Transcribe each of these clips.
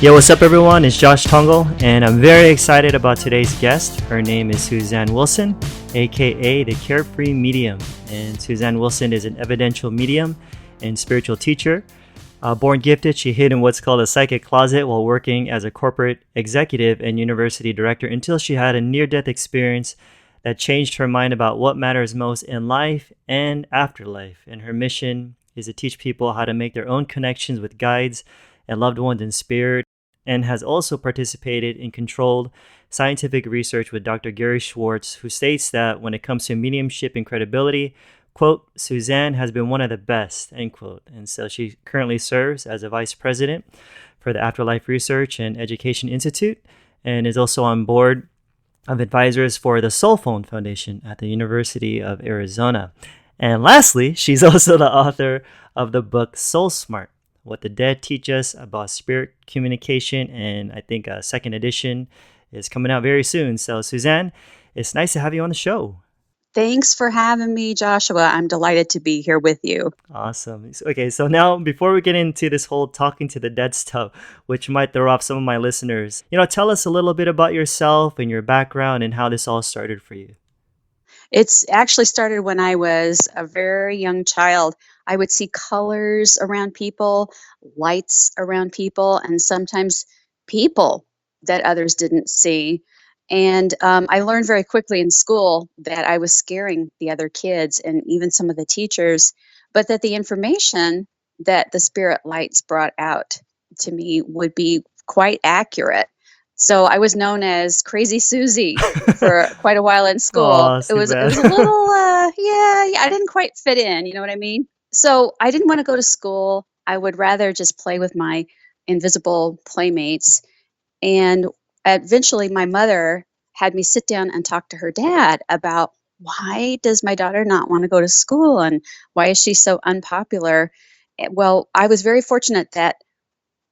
Yo, what's up everyone? It's Josh Tongol, and I'm very excited about today's guest. Her name is Susanne Wilson, aka the Carefree Medium. And Susanne Wilson is an evidential medium and spiritual teacher. Born gifted, she hid in what's called a psychic closet while working as a corporate executive and university director until she had a near-death experience that changed her mind about what matters most in life and afterlife. And her mission is to teach people how to make their own connections with guides and loved ones in spirit, and has also participated in controlled scientific research with Dr. Gary Schwartz, who states that when it comes to mediumship and credibility, quote, Susanne has been one of the best, end quote. And so she currently serves as a vice president for the Afterlife Research and Education Institute, and is also on board of advisors for the Soul Phone Foundation at the University of Arizona. And lastly, she's also the author of the book Soul Smart: What the Dead Teach Us About Spirit Communication, and I think a second edition is coming out very soon. So Susanne, it's nice to have you on the show. Thanks for having me, Joshua. I'm delighted to be here with you. Awesome. Okay, so now before we get into this whole talking to the dead stuff, which might throw off some of my listeners, tell us a little bit about yourself and your background and how this all started for you. It's actually started when I was a very young child. I would see colors around people, lights around people, and sometimes people that others didn't see. And I learned very quickly in school that I was scaring the other kids and even some of the teachers, but that the information that the spirit lights brought out to me would be quite accurate. So I was known as Crazy Susie for quite a while in school. Oh, It was a little yeah, I didn't quite fit in, you know what I mean? So I didn't want to go to school. I would rather just play with my invisible playmates. And eventually my mother had me sit down and talk to her dad about, why does my daughter not want to go to school and why is she so unpopular? Well, I was very fortunate that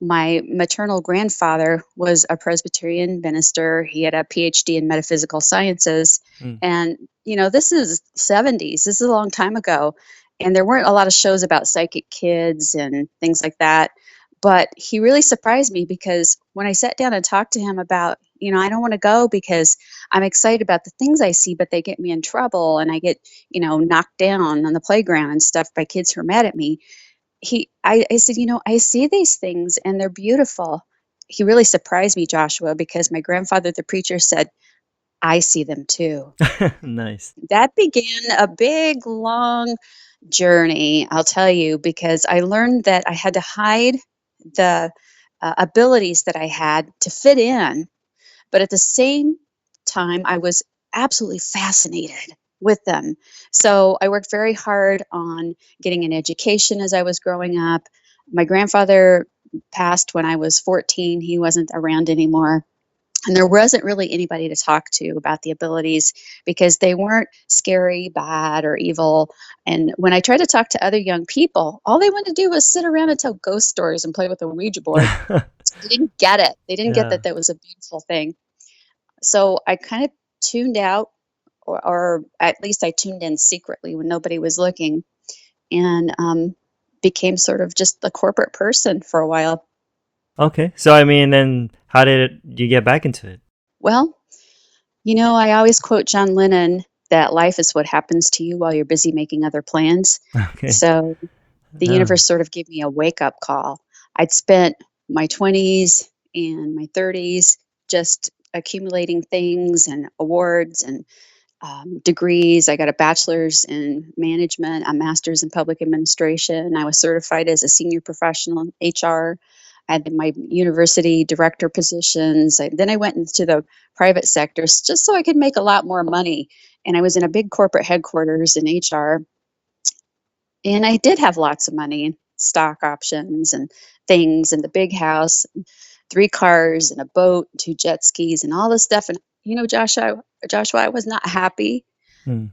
my maternal grandfather was a Presbyterian minister. He had a PhD in metaphysical sciences. Mm. And, this is 70s. This is a long time ago. And there weren't a lot of shows about psychic kids and things like that. But he really surprised me because when I sat down and talked to him about, I don't want to go because I'm excited about the things I see, but they get me in trouble and I get, knocked down on the playground and stuff by kids who are mad at me. I said, I see these things and they're beautiful. He really surprised me, Joshua, because my grandfather, the preacher, said, I see them too. Nice. That began a big, long journey, I'll tell you, because I learned that I had to hide the abilities that I had to fit in. But at the same time, I was absolutely fascinated with them. So I worked very hard on getting an education as I was growing up. My grandfather passed when I was 14. He wasn't around anymore. And there wasn't really anybody to talk to about the abilities because they weren't scary, bad, or evil. And when I tried to talk to other young people, all they wanted to do was sit around and tell ghost stories and play with a Ouija board. They didn't get it. They didn't get that was a beautiful thing. So I kind of tuned out, or at least I tuned in secretly when nobody was looking, and became sort of just the corporate person for a while. Okay. So, then how did you get back into it? Well, I always quote John Lennon that life is what happens to you while you're busy making other plans. Okay. So the universe sort of gave me a wake-up call. I'd spent my 20s and my 30s just accumulating things and awards and degrees. I got a bachelor's in management, a master's in public administration. I was certified as a senior professional in HR. I had my university director positions. Then I went into the private sectors just so I could make a lot more money. And I was in a big corporate headquarters in HR. And I did have lots of money, stock options and things, and the big house, 3 cars and a boat, 2 jet skis and all this stuff. And, Joshua, I was not happy. Hmm.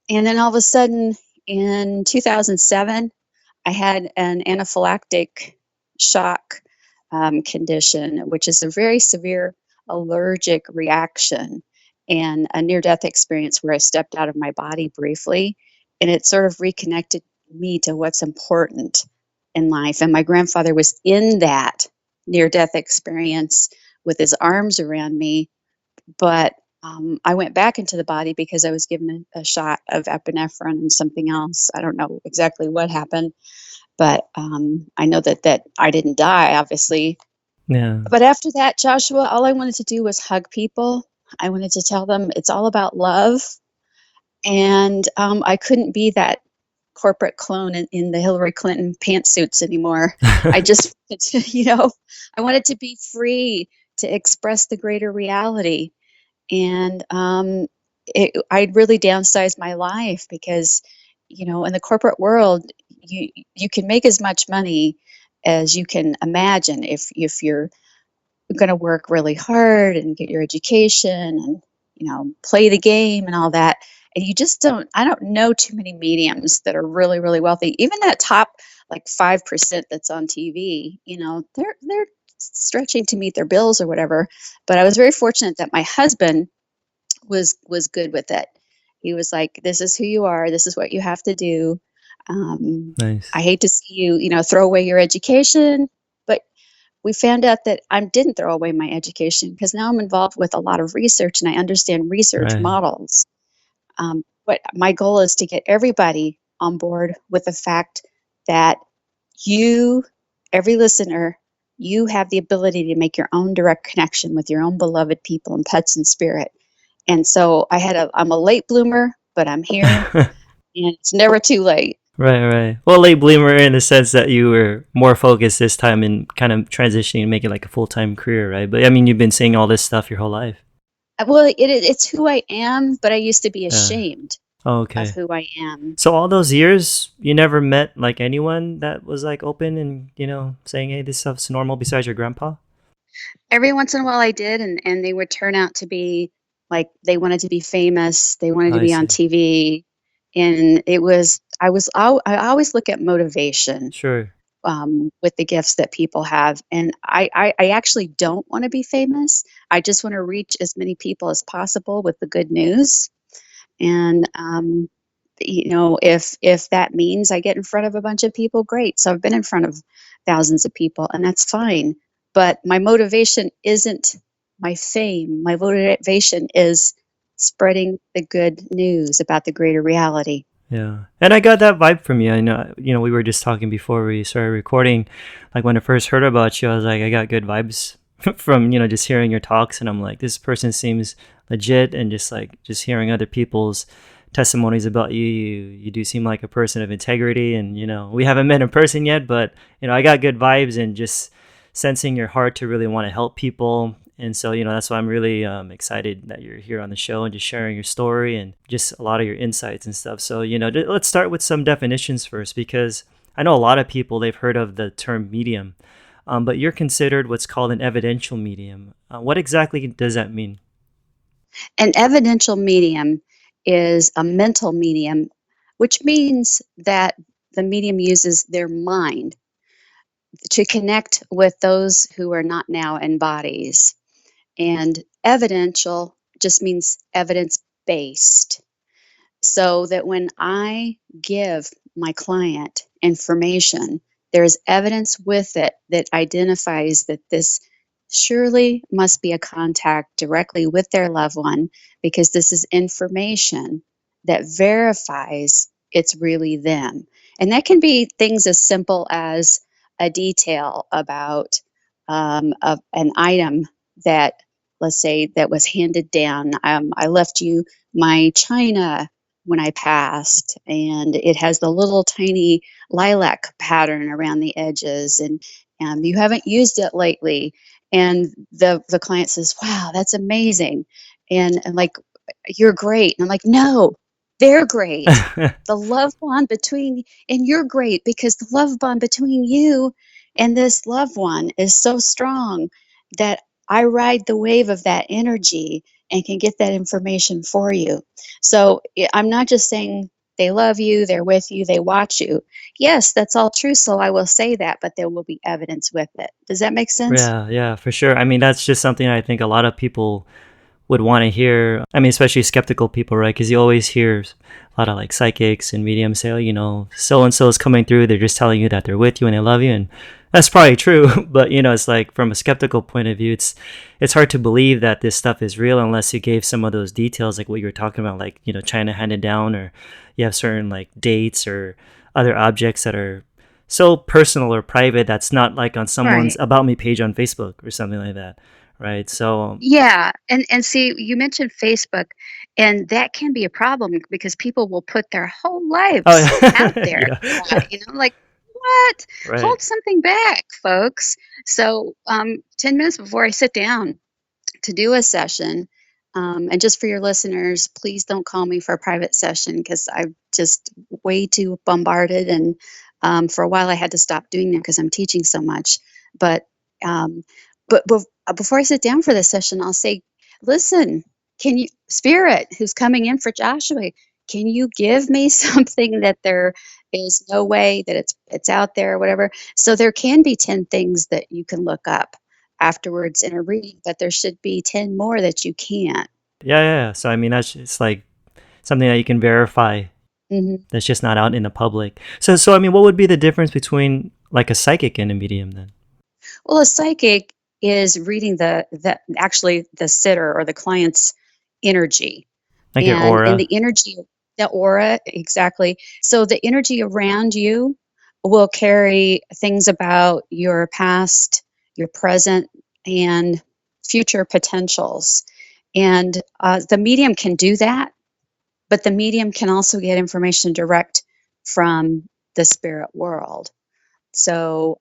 And then all of a sudden in 2007, I had an anaphylactic shock condition, which is a very severe allergic reaction and a near-death experience where I stepped out of my body briefly. And it sort of reconnected me to what's important in life. And my grandfather was in that near-death experience with his arms around me, but I went back into the body because I was given a shot of epinephrine and something else. I don't know exactly what happened, but I know that I didn't die, obviously. Yeah. But after that, Joshua, all I wanted to do was hug people. I wanted to tell them it's all about love. And I couldn't be that corporate clone in the Hillary Clinton pantsuits anymore. I just, I wanted to be free to express the greater reality. And I really downsized my life because, in the corporate world, you can make as much money as you can imagine if you're going to work really hard and get your education and play the game and all that. And you just don't I don't know too many mediums that are really, really wealthy. Even that top like 5% that's on TV, they're stretching to meet their bills or whatever. But I was very fortunate that my husband was good with it. He was like, this is who you are, this is what you have to do. Nice. I hate to see you, throw away your education. But we found out that I didn't throw away my education because now I'm involved with a lot of research and I understand research Right. models. But my goal is to get everybody on board with the fact that you, every listener, you have the ability to make your own direct connection with your own beloved people and pets and spirit. And so I'm a late bloomer, but I'm here and it's never too late. Right, right. Well, late bloomer in the sense that you were more focused this time and kind of transitioning and making like a full-time career, right? But I mean, you've been saying all this stuff your whole life. Well, it's who I am, but I used to be Yeah. ashamed Oh, of okay. who I am. So all those years, you never met like anyone that was like open and, saying, hey, this stuff's normal besides your grandpa? Every once in a while I did, and they would turn out to be like they wanted to be famous, they wanted to I be on see. TV, and I always look at motivation Sure. with the gifts that people have, and I actually don't want to be famous. I just want to reach as many people as possible with the good news, and if that means I get in front of a bunch of people, great. So I've been in front of thousands of people, and that's fine. But my motivation isn't my fame. My motivation is spreading the good news about the greater reality. Yeah. And I got that vibe from you. I know, we were just talking before we started recording. Like when I first heard about you, I was like, I got good vibes from, just hearing your talks. And I'm like, this person seems legit. And just hearing other people's testimonies about you, you do seem like a person of integrity. And, we haven't met in person yet, but, I got good vibes and just sensing your heart to really want to help people. And so, that's why I'm really excited that you're here on the show and just sharing your story and just a lot of your insights and stuff. So, let's start with some definitions first, because I know a lot of people, they've heard of the term medium, but you're considered what's called an evidential medium. What exactly does that mean? An evidential medium is a mental medium, which means that the medium uses their mind to connect with those who are not now in bodies. And evidential just means evidence based. So that when I give my client information, there's evidence with it that identifies that this surely must be a contact directly with their loved one, because this is information that verifies it's really them. And that can be things as simple as a detail about an item that, let's say, that was handed down. I left you my china when I passed, and it has the little tiny lilac pattern around the edges, and you haven't used it lately. And the client says, wow, that's amazing. And like, you're great. And I'm like, no, they're great. The love bond between, and you're great because the love bond between you and this loved one is so strong that I ride the wave of that energy and can get that information for you. So I'm not just saying they love you, they're with you, they watch you. Yes, that's all true. So I will say that, but there will be evidence with it. Does that make sense? Yeah, yeah, for sure. I mean, that's just something I think a lot of people would want to hear. I mean, especially skeptical people, right? Because you always hear a lot of like psychics and mediums say, oh, so and so is coming through. They're just telling you that they're with you and they love you, and that's probably true. But it's like from a skeptical point of view, it's hard to believe that this stuff is real unless you gave some of those details, like what you were talking about, like China handed down, or you have certain like dates or other objects that are so personal or private that's not like on someone's Right. about me page on Facebook or something like that, right? So Yeah, and see, you mentioned Facebook, and that can be a problem because people will put their whole oh lives out yeah, there. yeah, Like, what? right, Hold something back, folks. So, 10 minutes before I sit down to do a session, and just for your listeners, please don't call me for a private session because I'm just way too bombarded. And for a while, I had to stop doing that because I'm teaching so much. But um, before I sit down for the session, I'll say, "Listen, can you, Spirit, who's coming in for Joshua? Can you give me something that there is no way that it's out there, or whatever?" So there can be 10 things that you can look up afterwards in a reading, but there should be 10 more that you can't. yeah, yeah. So I mean, that's just like something that you can verify Mhm. that's just not out in the public. So I mean, what would be the difference between like a psychic and a medium then? Well, a psychic is reading the actually the sitter or the client's energy, Like your and aura, the energy, the aura, exactly. So the energy around you will carry things about your past, your present, and future potentials. And the medium can do that, but the medium can also get information direct from the spirit world. So,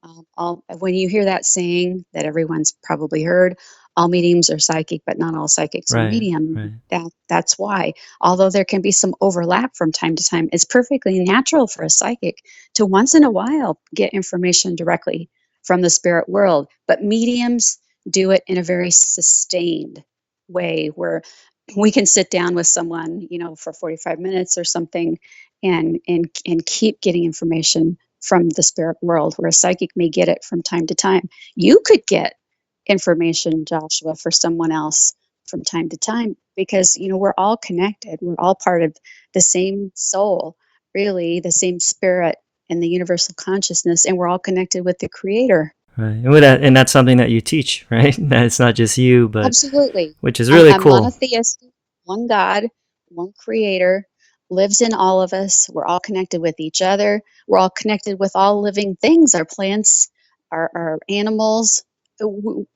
when you hear that saying that everyone's probably heard, all mediums are psychic, but not all psychics are right, medium. right, That's why. Although there can be some overlap from time to time, it's perfectly natural for a psychic to once in a while get information directly from the spirit world. But mediums do it in a very sustained way where we can sit down with someone, for 45 minutes or something, and keep getting information from the spirit world, where a psychic may get it from time to time. You could get information, Joshua, for someone else from time to time because, we're all connected. We're all part of the same soul, really, the same spirit and the universal consciousness, and we're all connected with the creator. right. And with that, and that's something that you teach, right? That it's not just you, but Absolutely. which is I'm, really I'm cool. monotheistic, one God, one creator, lives in all of us. We're all connected with each other. We're all connected with all living things, our plants, our animals.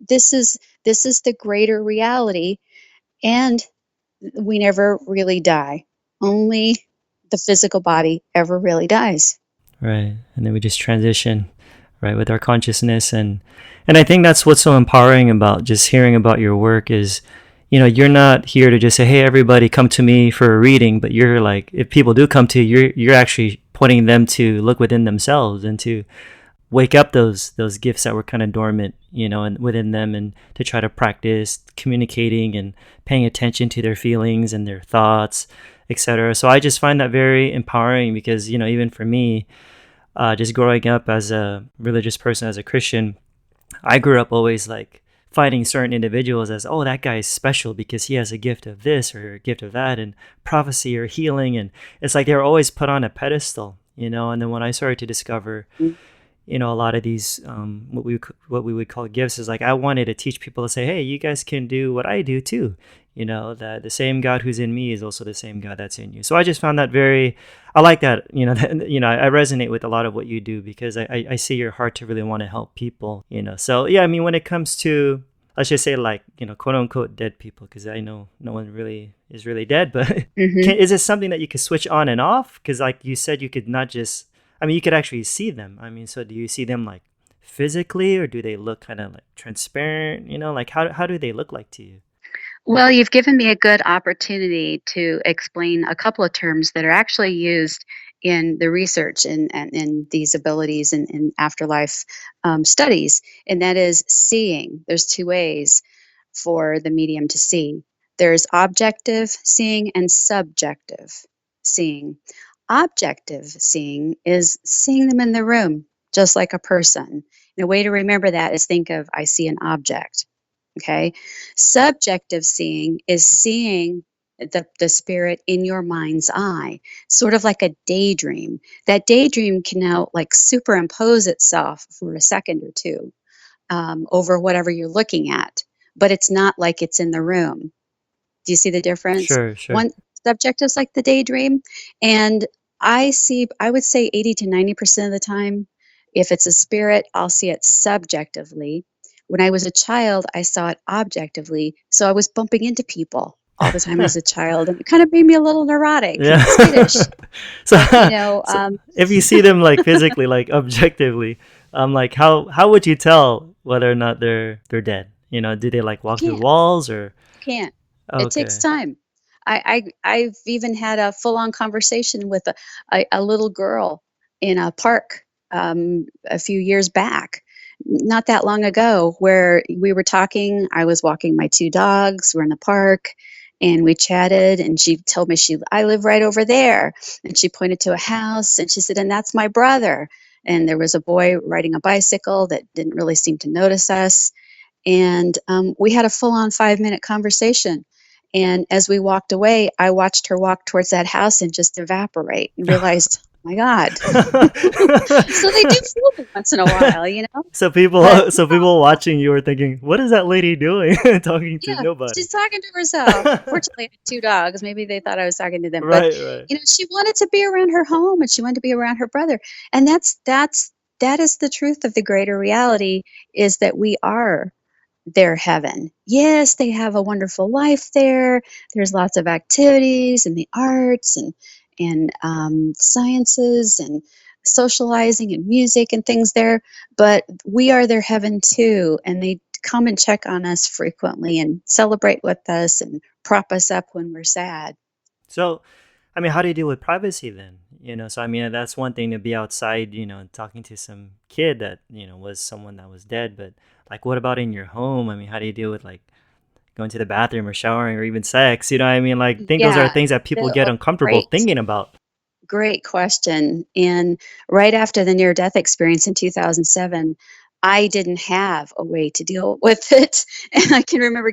This is the greater reality, and we never really die. Only the physical body ever really dies. Right. And then we just transition, right, with our consciousness, and I think that's what's so empowering about just hearing about your work is, you're not here to just say, "Hey everybody, come to me for a reading," but you're like, if people do come to you, you're actually pointing them to look within themselves and to wake up those gifts that were kind of dormant, and within them, and to try to practice communicating and paying attention to their feelings and their thoughts, etc. So I just find that very empowering because, even for me, just growing up as a religious person, as a Christian, I grew up always like finding certain individuals as, oh, that guy is special because he has a gift of this or a gift of that, and prophecy or healing. And it's like they were always put on a pedestal, and then when I started to discover, a lot of these what we would call gifts, is like I wanted to teach people to say, hey, you guys can do what I do too. That the same God who's in me is also the same God that's in you. So I just found that I like that. I resonate with a lot of what you do because I see your heart to really want to help people. So yeah, I mean, when it comes to, let's just say, like, quote unquote dead people, because I know no one really is really dead, but Hmm. is it something that you could switch on and off? Because like you said, you could not just, I mean, you could actually see them. I mean, so do you see them like physically, or do they look kind of like transparent? Like how do they look like to you? Well, you've given me a good opportunity to explain a couple of terms that are actually used in the research and in these abilities and in afterlife studies, and that is seeing. There's two ways for the medium to see. There's objective seeing and subjective seeing. Objective seeing is seeing them in the room, just like a person. And a way to remember that is think of I see an object. Okay. Subjective seeing is seeing the spirit in your mind's eye, sort of like a daydream. That daydream can now like superimpose itself for a second or two over whatever you're looking at, but it's not like it's in the room. Do you see the difference? Sure, sure. One subjective is like the daydream, and I would say 80 to 90% of the time, if it's a spirit, I'll see it subjectively. When I was a child, I saw it objectively. So I was bumping into people all the time as a child, and it kind of made me a little neurotic Yeah. and skittish. So, But, so if you see them like physically, like objectively, like how would you tell whether or not they're dead? Do they like you walk through can't. walls or? You can't. It takes Okay. time. I've even had a full on conversation with a little girl in a park a few years back, not that long ago, where we were talking. I was walking my two dogs. We're in the park, and we chatted. And she told me I live right over there, and she pointed to a house, and she said, "And that's my brother." And there was a boy riding a bicycle that didn't really seem to notice us, and we had a full on 5-minute conversation. And as we walked away, I watched her walk towards that house and just evaporate and realized, oh my God. So they do fool me once in a while. So But people watching you are thinking, what is that lady doing? Talking to yeah, nobody. she's talking to herself. Fortunately, I had two dogs. Maybe they thought I was talking to them. But, Right, right. she wanted to be around her home and she wanted to be around her brother. And that is the truth of the greater reality, is that we are their heaven. Yes, they have a wonderful life there. There's lots of activities and the arts and sciences and socializing and music and things there. But we are their heaven too, and they come and check on us frequently and celebrate with us and prop us up when we're sad. So, I mean, how do you deal with privacy then? So I mean, that's one thing to be outside, and talking to some kid that, was someone that was dead. But like, what about in your home? I mean, how do you deal with like going to the bathroom or showering or even sex? You know what I mean? Like, I think those are Yeah, things that people get oh, uncomfortable great. thinking about. Great question. And right after the near death experience in 2007, I didn't have a way to deal with it. And I can remember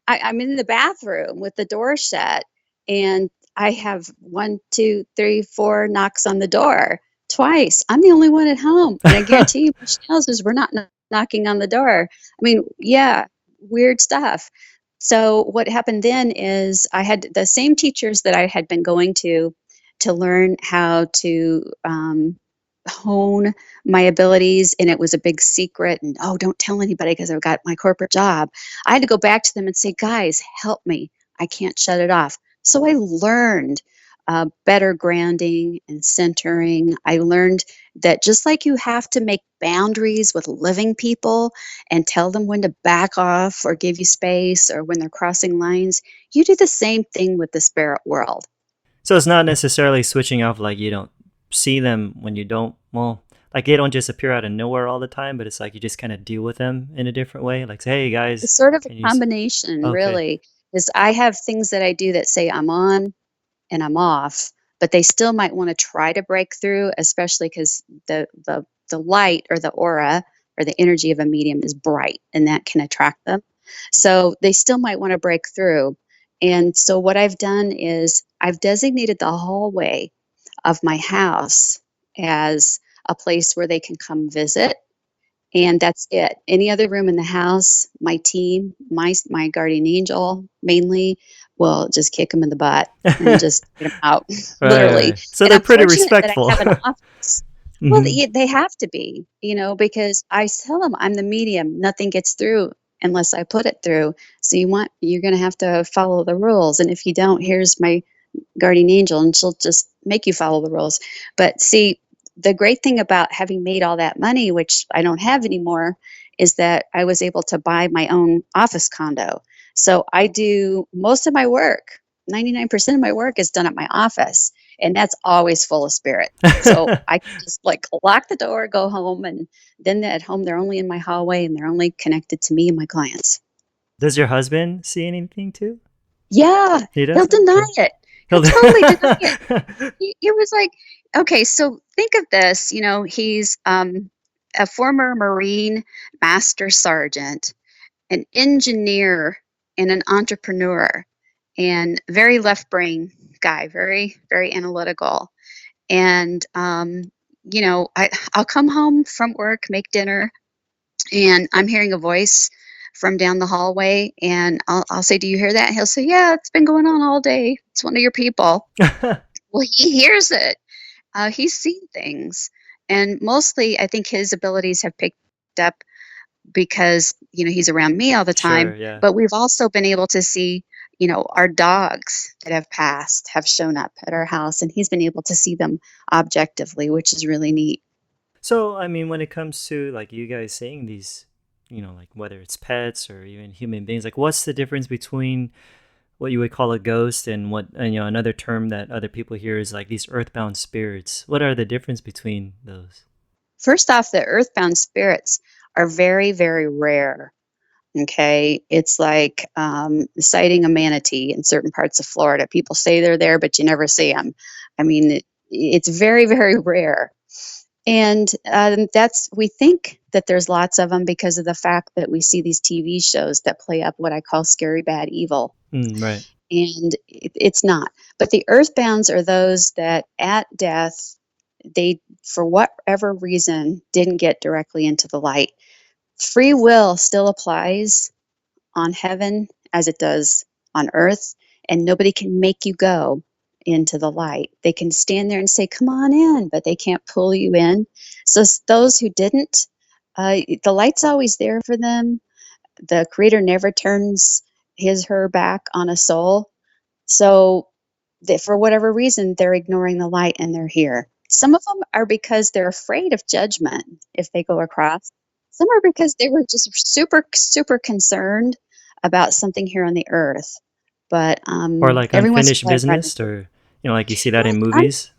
I'm in the bathroom with the door shut, and I have one, two, three, four knocks on the door twice. I'm the only one at home. And I guarantee you, Michelle says we're not knocking on the door. I mean, yeah, weird stuff. So what happened then is I had the same teachers that I had been going to learn how to hone my abilities, and it was a big secret, and oh, don't tell anybody because I've got my corporate job. I had to go back to them and say, guys, help me, I can't shut it off. So I learned better grounding and centering. I learned that just like you have to make boundaries with living people and tell them when to back off or give you space, or when they're crossing lines, you do the same thing with the spirit world. So it's not necessarily switching off, like you don't see them when you don't, well, like they don't just appear out of nowhere all the time, but it's like you just kind of deal with them in a different way. Like, say, hey guys, It's sort of can a you? combination, Okay. really. Is I have things that I do that say I'm on and I'm off, but they still might want to try to break through, especially because the light or the aura or the energy of a medium is bright, and that can attract them. So they still might want to break through. And so what I've done is I've designated the hallway of my house as a place where they can come visit, and that's it. Any other room in the house, my team, my guardian angel mainly, will just kick them in the butt and just get them out, Right, literally. right. So And they're I'm pretty fortunate that I respectful. have an office. Well, Hmm. they have to be, because I tell them I'm the medium. Nothing gets through unless I put it through. So you're going to have to follow the rules. And if you don't, here's my guardian angel, and she'll just make you follow the rules. But see, the great thing about having made all that money, which I don't have anymore, is that I was able to buy my own office condo. So I do most of my work, 99% of my work is done at my office, and that's always full of spirit. So I can just like lock the door, go home, and then at home they're only in my hallway and they're only connected to me and my clients. Does your husband see anything too? Yeah, He he'll does? deny Okay. it. He'll He'll totally deny it. It was like, okay, so think of this, he's a former Marine master sergeant, an engineer and an entrepreneur and very left brain guy, very, very analytical. And, I'll come home from work, make dinner, and I'm hearing a voice from down the hallway. And I'll say, "Do you hear that?" He'll say, "Yeah, it's been going on all day. It's one of your people." Well, he hears it. He's seen things. And mostly, I think his abilities have picked up because, he's around me all the time. Sure, yeah. But we've also been able to see, our dogs that have passed have shown up at our house, and he's been able to see them objectively, which is really neat. So, I mean, when it comes to like you guys saying these, like whether it's pets or even human beings, like what's the difference between what you would call a ghost and another term that other people hear is like these earthbound spirits? What are the difference between those? First off, the earthbound spirits are very, very rare. Okay. It's like sighting a manatee in certain parts of Florida. People say they're there, but you never see them. I mean, it's very, very rare. And we think that there's lots of them because of the fact that we see these TV shows that play up what I call scary, bad, evil. Right. And it's not. But the earthbounds are those that at death, they, for whatever reason, didn't get directly into the light. Free will still applies on heaven as it does on earth, and nobody can make you go into the light. They can stand there and say, "Come on in," but they can't pull you in. So those who didn't, the light's always there for them. The creator never turns her back on a soul. So for whatever reason, they're ignoring the light and they're here. Some of them are because they're afraid of judgment if they go across. Some are because they were just super, super concerned about something here on the earth. But Or like every once in unfinished a while, I've business, or like you see that in I'm movies.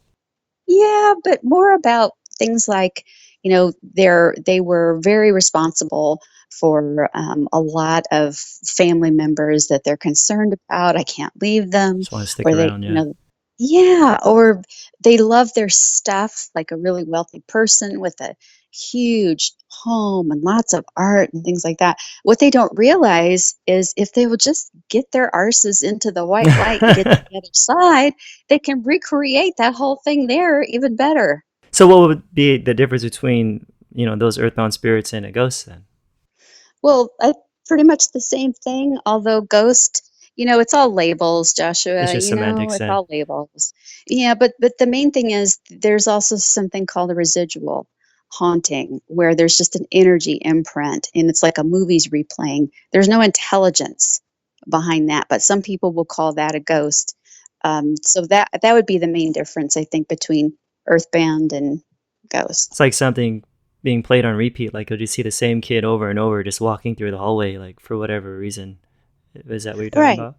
yeah, but more about things like, they were very responsible for a lot of family members that they're concerned about. I can't leave them, Just want to stick or they, around, yeah. yeah, or they love their stuff, like a really wealthy person with a huge home and lots of art and things like that. What they don't realize is if they will just get their arses into the white light and get to the other side, they can recreate that whole thing there even better. So what would be the difference between, those earthbound spirits and a ghost then? Well, pretty much the same thing, although ghost, it's all labels, It's Joshua, just semantics it's then. all labels. Yeah, but the main thing is there's also something called a residual haunting where there's just an energy imprint and it's like a movie's replaying. There's no intelligence behind that, but some people will call that a ghost. So that would be the main difference, I think, between earthbound and ghost. It's like something being played on repeat. Like you'll just see the same kid over and over just walking through the hallway, like for whatever reason. Is that what you're talking Right, about?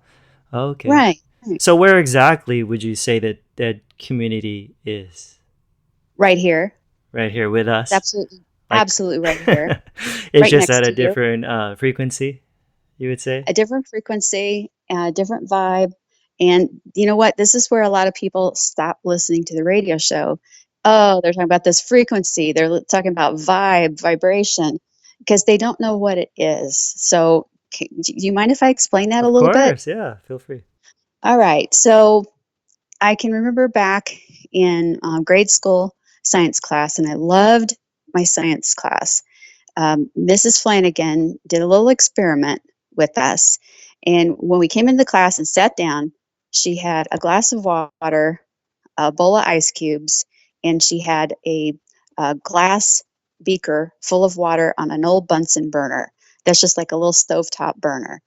Oh, okay. right, right. So where exactly would you say that that community is? Right here. Right here with It's us? absolutely, Like absolutely right here, it's right just next at a to you. different frequency, you would say? A different frequency, a different vibe. And you know what? This is where a lot of people stop listening to the radio show. Oh, they're talking about this frequency. They're talking about vibration, because they don't know what it is. So, do you mind if I explain that a Of little bit? course, yeah. Feel free. All right. So, I can remember back in grade school science class, and I loved my science class. Mrs. Flanagan did a little experiment with us. And when we came into class and sat down, she had a glass of water, a bowl of ice cubes, and she had a glass beaker full of water on an old Bunsen burner. That's just like a little stovetop burner.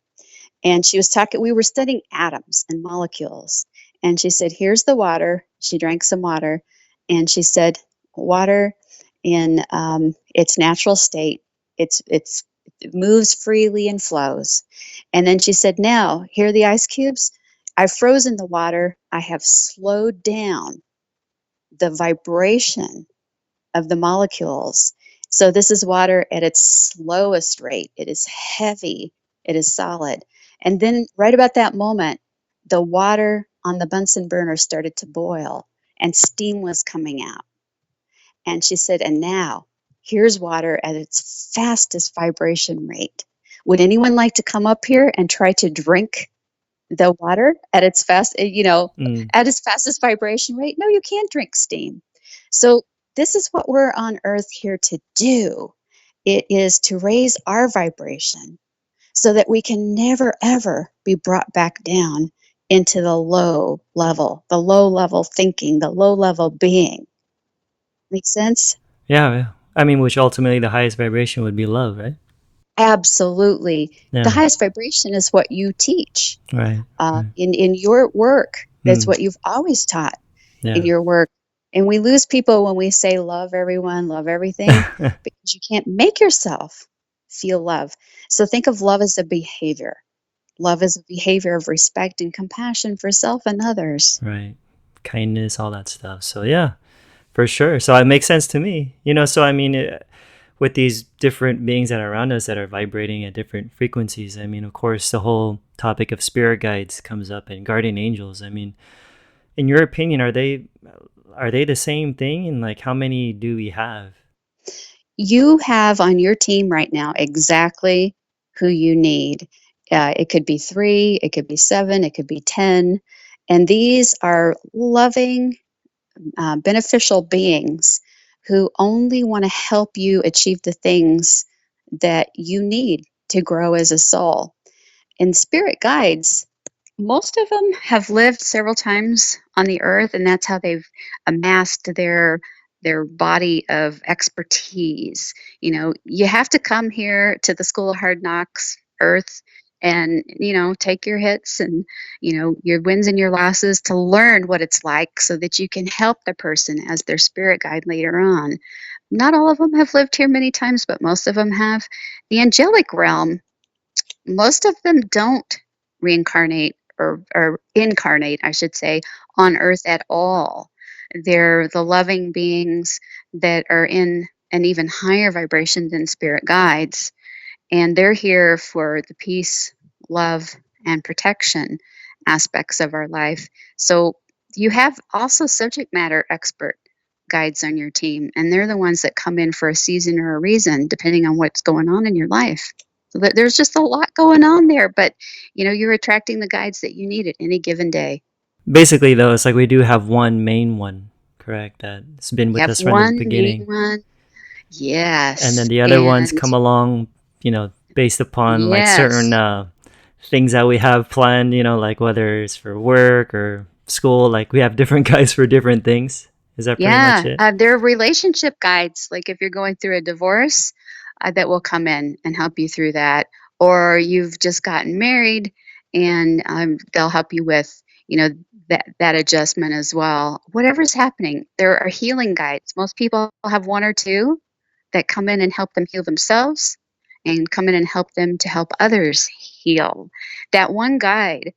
And she was talking, we were studying atoms and molecules. And she said, "Here's the water." She drank some water. And she said, "Water in its natural state, it moves freely and flows." And then she said, "Now, here are the ice cubes. I've frozen the water. I have slowed down the vibration of the molecules. So this is water at its slowest rate. It is heavy, it is solid." And then, right about that moment, the water on the Bunsen burner started to boil and steam was coming out. And she said, "And now, here's water at its fastest vibration rate. Would anyone like to come up here and try to drink the water at its Mm. at its fastest vibration rate? No, you can't drink steam. So this is what we're on earth here to do. It is to raise our vibration so that we can never ever be brought back down into the low level thinking, the low level being. Make sense? Yeah, yeah. I mean, which ultimately the highest vibration would be love, right? Absolutely. The Yeah. highest vibration is what you teach Right. Right. in your work. That's Mm. what you've always taught in Yeah. your work. And we lose people when we say love everyone, love everything, because you can't make yourself feel love. So think of love as a behavior. Love is a behavior of respect and compassion for self and others. Right. Kindness, all that stuff. So yeah, for sure. So it makes sense to me. So I mean, with these different beings that are around us that are vibrating at different frequencies, I mean, of course, the whole topic of spirit guides comes up and guardian angels. I mean, in your opinion, are they the same thing? And like, how many do we have? You have on your team right now exactly who you need. It could be 3, it could be 7, it could be 10. And these are loving, beneficial beings who only want to help you achieve the things that you need to grow as a soul. And spirit guides, most of them have lived several times on the earth, and that's how they've amassed their body of expertise. You have to come here to the School of Hard Knocks earth and take your hits and your wins and your losses to learn what it's like so that you can help the person as their spirit guide later on. Not all of them have lived here many times, but most of them have. The angelic realm, most of them don't reincarnate or incarnate, I should say, on earth at all. They're the loving beings that are in an even higher vibration than spirit guides. And they're here for the peace, love, and protection aspects of our life. So you have also subject matter expert guides on your team, and they're the ones that come in for a season or a reason, depending on what's going on in your life. So there's just a lot going on there, but you're attracting the guides that you need at any given day. Basically, though, it's like we do have one main one, correct? That's been You with have us from the one main beginning. one, And then yes, the other ones and come along, based upon like certain yes. things that we have planned, like whether it's for work or school, like we have different guys for different things. Is that pretty much Yeah, it? there are relationship guides, like if you're going through a divorce, that will come in and help you through that. Or you've just gotten married, and they'll help you with, that adjustment as well. Whatever's happening, there are healing guides. Most people have one or two that come in and help them heal themselves, and come in and help them to help others heal. That one guide,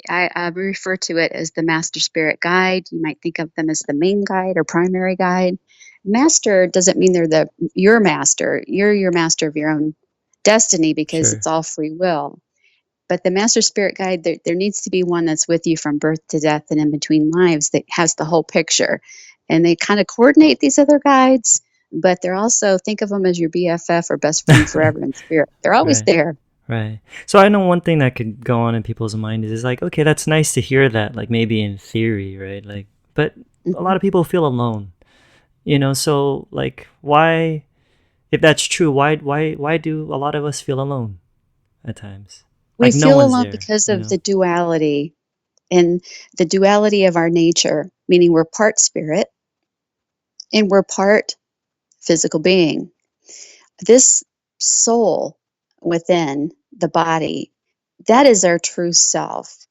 I refer to it as the master spirit guide. You might think of them as the main guide or primary guide. Master doesn't mean they're your master. You're your master of your own destiny because Sure. it's all free will. But the master spirit guide, there needs to be one that's with you from birth to death and in between lives that has the whole picture. And they kind of coordinate these other guides, but they're also, think of them as your BFF or best friend forever in spirit. They're always Right. there. Right. So I know one thing that could go on in people's mind is like, okay, that's nice to hear that, like maybe in theory, right? Like, but a Mhm. lot of people feel alone, so like why, if that's true, why do a lot of us feel alone at times? We Like no feel one's alone there, because of the duality and the duality of our nature, meaning we're part spirit and we're part physical being. This soul within the body, that is our true self.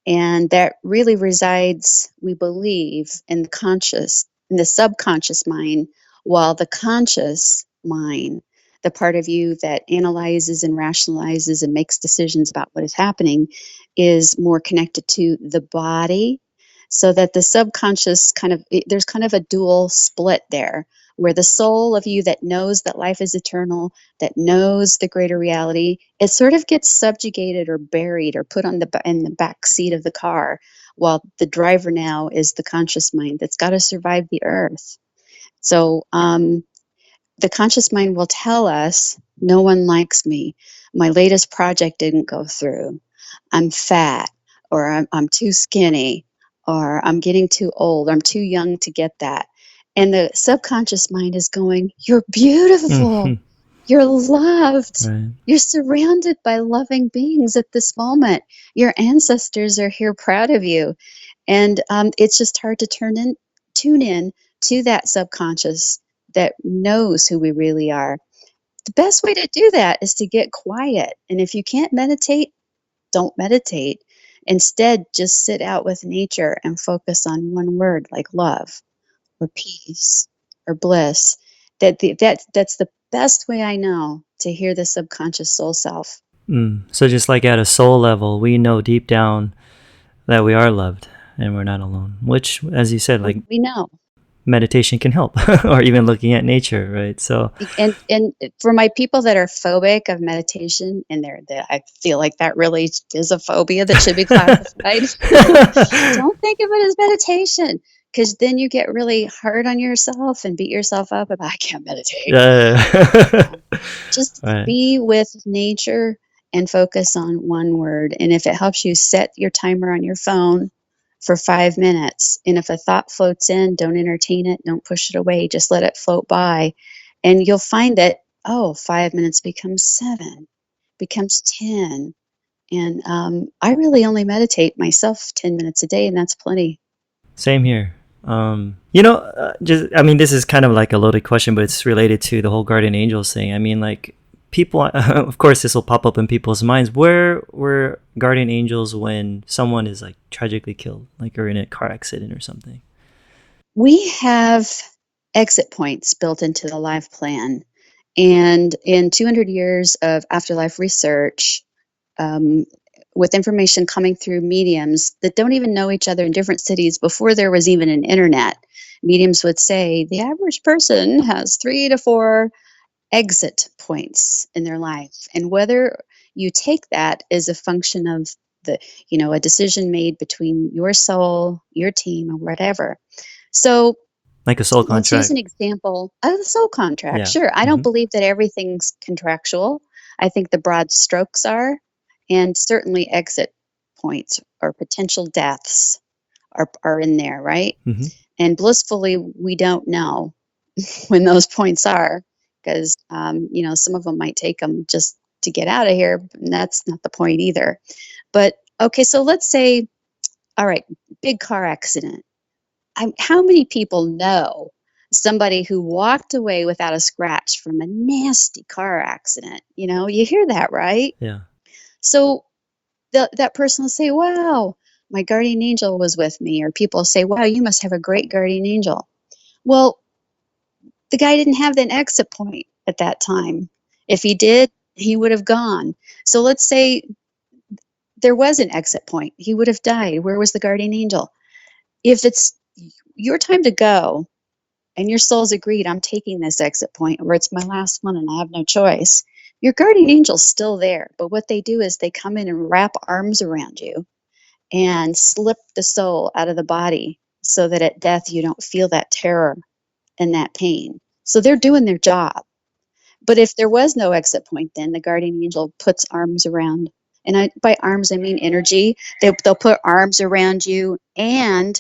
And that really resides, we believe, in the subconscious mind, while the conscious mind, the part of you that analyzes and rationalizes and makes decisions about what is happening, is more connected to the body. So that the subconscious there's kind of a dual split there, where the soul of you that knows that life is eternal, that knows the greater reality, it sort of gets subjugated or buried or put on in the back seat of the car, while the driver now is the conscious mind that's got to survive the earth. So the conscious mind will tell us, no one likes me. My latest project didn't go through. I'm fat, or I'm too skinny, or I'm getting too old, or I'm too young to get that. And the subconscious mind is going, you're beautiful. Mhm. You're loved. Right. You're surrounded by loving beings at this moment. Your ancestors are here proud of you. And it's just hard to tune in to that subconscious that knows who we really are. The best way to do that is to get quiet. And if you can't meditate, don't meditate. Instead, just sit out with nature and focus on one word like love or peace or bliss. That's the best way I know to hear the subconscious soul self. So just like at a soul level, we know deep down that we are loved and we're not alone, which, as you said, like We know. meditation can help, or even looking at nature, right? So, And for my people that are phobic of meditation, and I feel like that really is a phobia that should be classified. Don't think of it as meditation, because then you get really hard on yourself and beat yourself up about, I can't meditate. yeah. Just Right. be with nature and focus on one word. And if it helps you, set your timer on your phone for 5 minutes. And if a thought floats in, don't entertain it, don't push it away, just let it float by. And you'll find that, 5 minutes becomes 7, becomes 10. And I really only meditate myself 10 minutes a day, and that's plenty. Same here. This is kind of like a loaded question, but it's related to the whole guardian angels thing. I mean, like, people, of course, this will pop up in people's minds. Where were guardian angels when someone is like tragically killed, like, or in a car accident or something? We have exit points built into the life plan. And in 200 years of afterlife research, with information coming through mediums that don't even know each other in different cities before there was even an internet, mediums would say the average person has 3 to 4 exit points in their life. And whether you take that as a function of a decision made between your soul, your team, or whatever. So Like a soul let's use contract. an example of the soul contract. Yeah. Sure. I don't believe that everything's contractual. I think the broad strokes are, and certainly exit points or potential deaths are in there, right? Mm-hmm. And blissfully, we don't know when those points are, because some of them might take them just to get out of here, and that's not the point either. But okay, so let's say, all right, big car accident. How many people know somebody who walked away without a scratch from a nasty car accident? You hear that, right? Yeah. So that person will say, wow, my guardian angel was with me. Or people say, wow, you must have a great guardian angel. Well, the guy didn't have an exit point at that time. If he did, he would have gone. So let's say there was an exit point. He would have died. Where was the guardian angel? If it's your time to go and your soul's agreed, I'm taking this exit point, or it's my last one and I have no choice, your guardian angel's still there. But what they do is they come in and wrap arms around you and slip the soul out of the body so that at death you don't feel that terror and that pain. So they're doing their job. But if there was no exit point, then the guardian angel puts arms around, and by arms I mean energy. They'll put arms around you and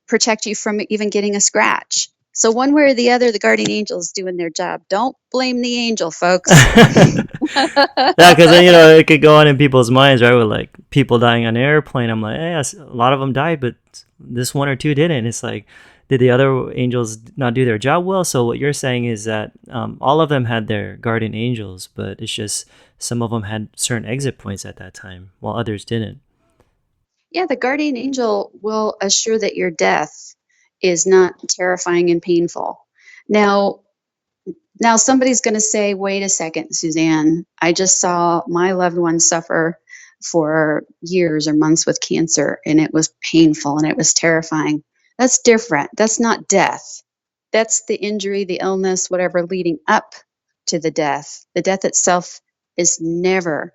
protect you from even getting a scratch. So one way or the other, the guardian angel is doing their job. Don't blame the angel, folks. Yeah, because it could go on in people's minds, right? With like people dying on an airplane. I'm like, yes, a lot of them died, but this one or two didn't. It's like, did the other angels not do their job well? So what you're saying is that all of them had their guardian angels, but it's just some of them had certain exit points at that time, while others didn't. Yeah, the guardian angel will assure that your death is not terrifying and painful. Now somebody's going to say, wait a second, Susanne, I just saw my loved one suffer for years or months with cancer, and it was painful and it was terrifying. That's different. That's not death. That's the injury, the illness, whatever leading up to the death. The death itself is never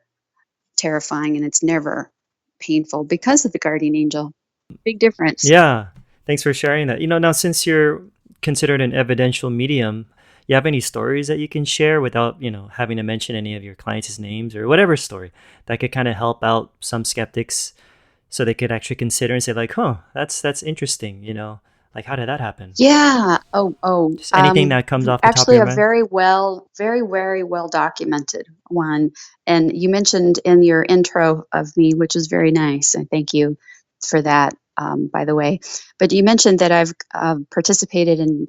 terrifying and it's never painful because of the guardian angel. Big difference. Yeah. Thanks for sharing that. Now since you're considered an evidential medium, you have any stories that you can share without, having to mention any of your clients' names or whatever story that could kind of help out some skeptics so they could actually consider and say like, huh, that's interesting, like how did that happen? Yeah. Just anything that comes off the top of Actually, your a mind. very well documented one. And you mentioned in your intro of me, which is very nice. And thank you for that, by the way. But you mentioned that I've participated in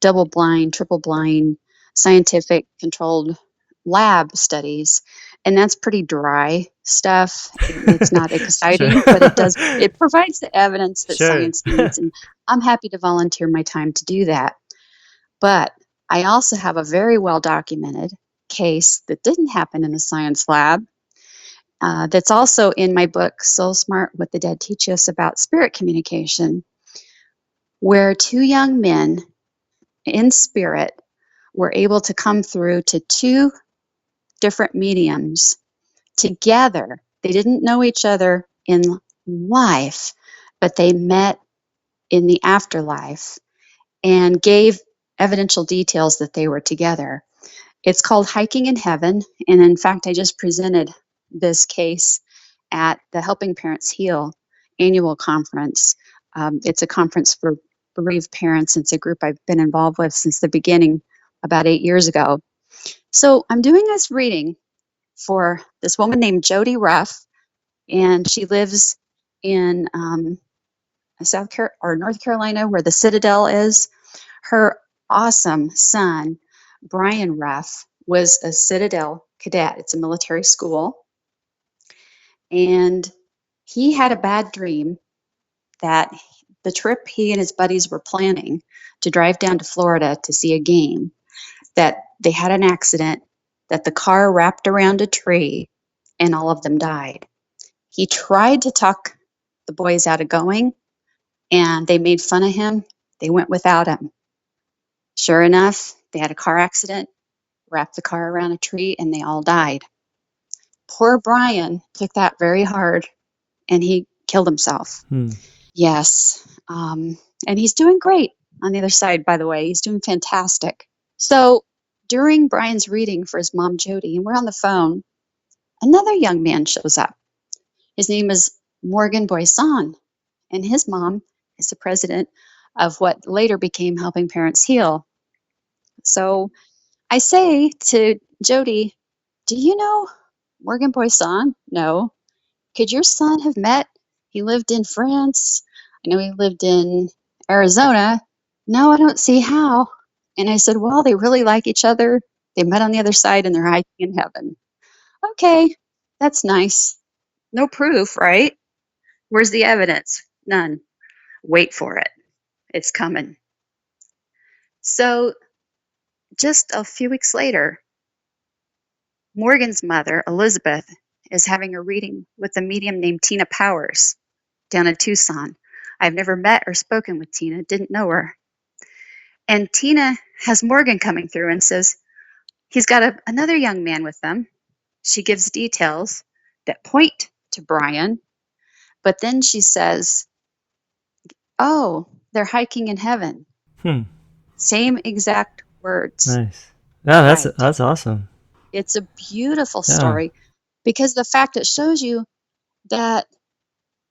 double blind, triple blind, scientific controlled lab studies. And that's pretty dry stuff. It's not Sure. exciting, but it provides the evidence that Sure. science needs. And I'm happy to volunteer my time to do that. But I also have a very well documented case that didn't happen in a science lab. That's also in my book, Soul Smart What the Dead Teach Us About Spirit Communication, where two young men in spirit were able to come through to two different mediums together. They didn't know each other in life, but they met in the afterlife and gave evidential details that they were together. It's called Hiking in Heaven. And in fact, I just presented this case at the Helping Parents Heal annual conference. It's a conference for bereaved parents. It's a group I've been involved with since the beginning, about 8 years ago. So I'm doing this reading for this woman named Jody Ruff, and she lives in North Carolina, where the Citadel is. Her awesome son, Brian Ruff, was a Citadel cadet. It's a military school. And he had a bad dream that the trip he and his buddies were planning to drive down to Florida to see a game, that they had an accident, that the car wrapped around a tree, and all of them died. He tried to talk the boys out of going, and they made fun of him. They went without him. Sure enough, they had a car accident, wrapped the car around a tree, and they all died. Poor Brian took that very hard, and he killed himself. Yes. And he's doing great on the other side, by the way. He's doing fantastic. So during Brian's reading for his mom, Jody, and we're on the phone, another young man shows up. His name is Morgan Boisson, and his mom is the president of what later became Helping Parents Heal. So I say to Jody, do you know Morgan Boisson? No. Could your son have met? He lived in France. I know he lived in Arizona. No, I don't see how. And I said, well, they really like each other. They met on the other side and they're hiking in heaven. Okay, that's nice. No proof, right? Where's the evidence? None. Wait for it. It's coming. So just a few weeks later, Morgan's mother, Elizabeth, is having a reading with a medium named Tina Powers down in Tucson. I've never met or spoken with Tina, didn't know her. And Tina has Morgan coming through and says, he's got another young man with them. She gives details that point to Brian, but then she says, oh, they're hiking in heaven. Same exact words. Nice. Yeah, Right. that's awesome. It's a beautiful story because the fact it shows you that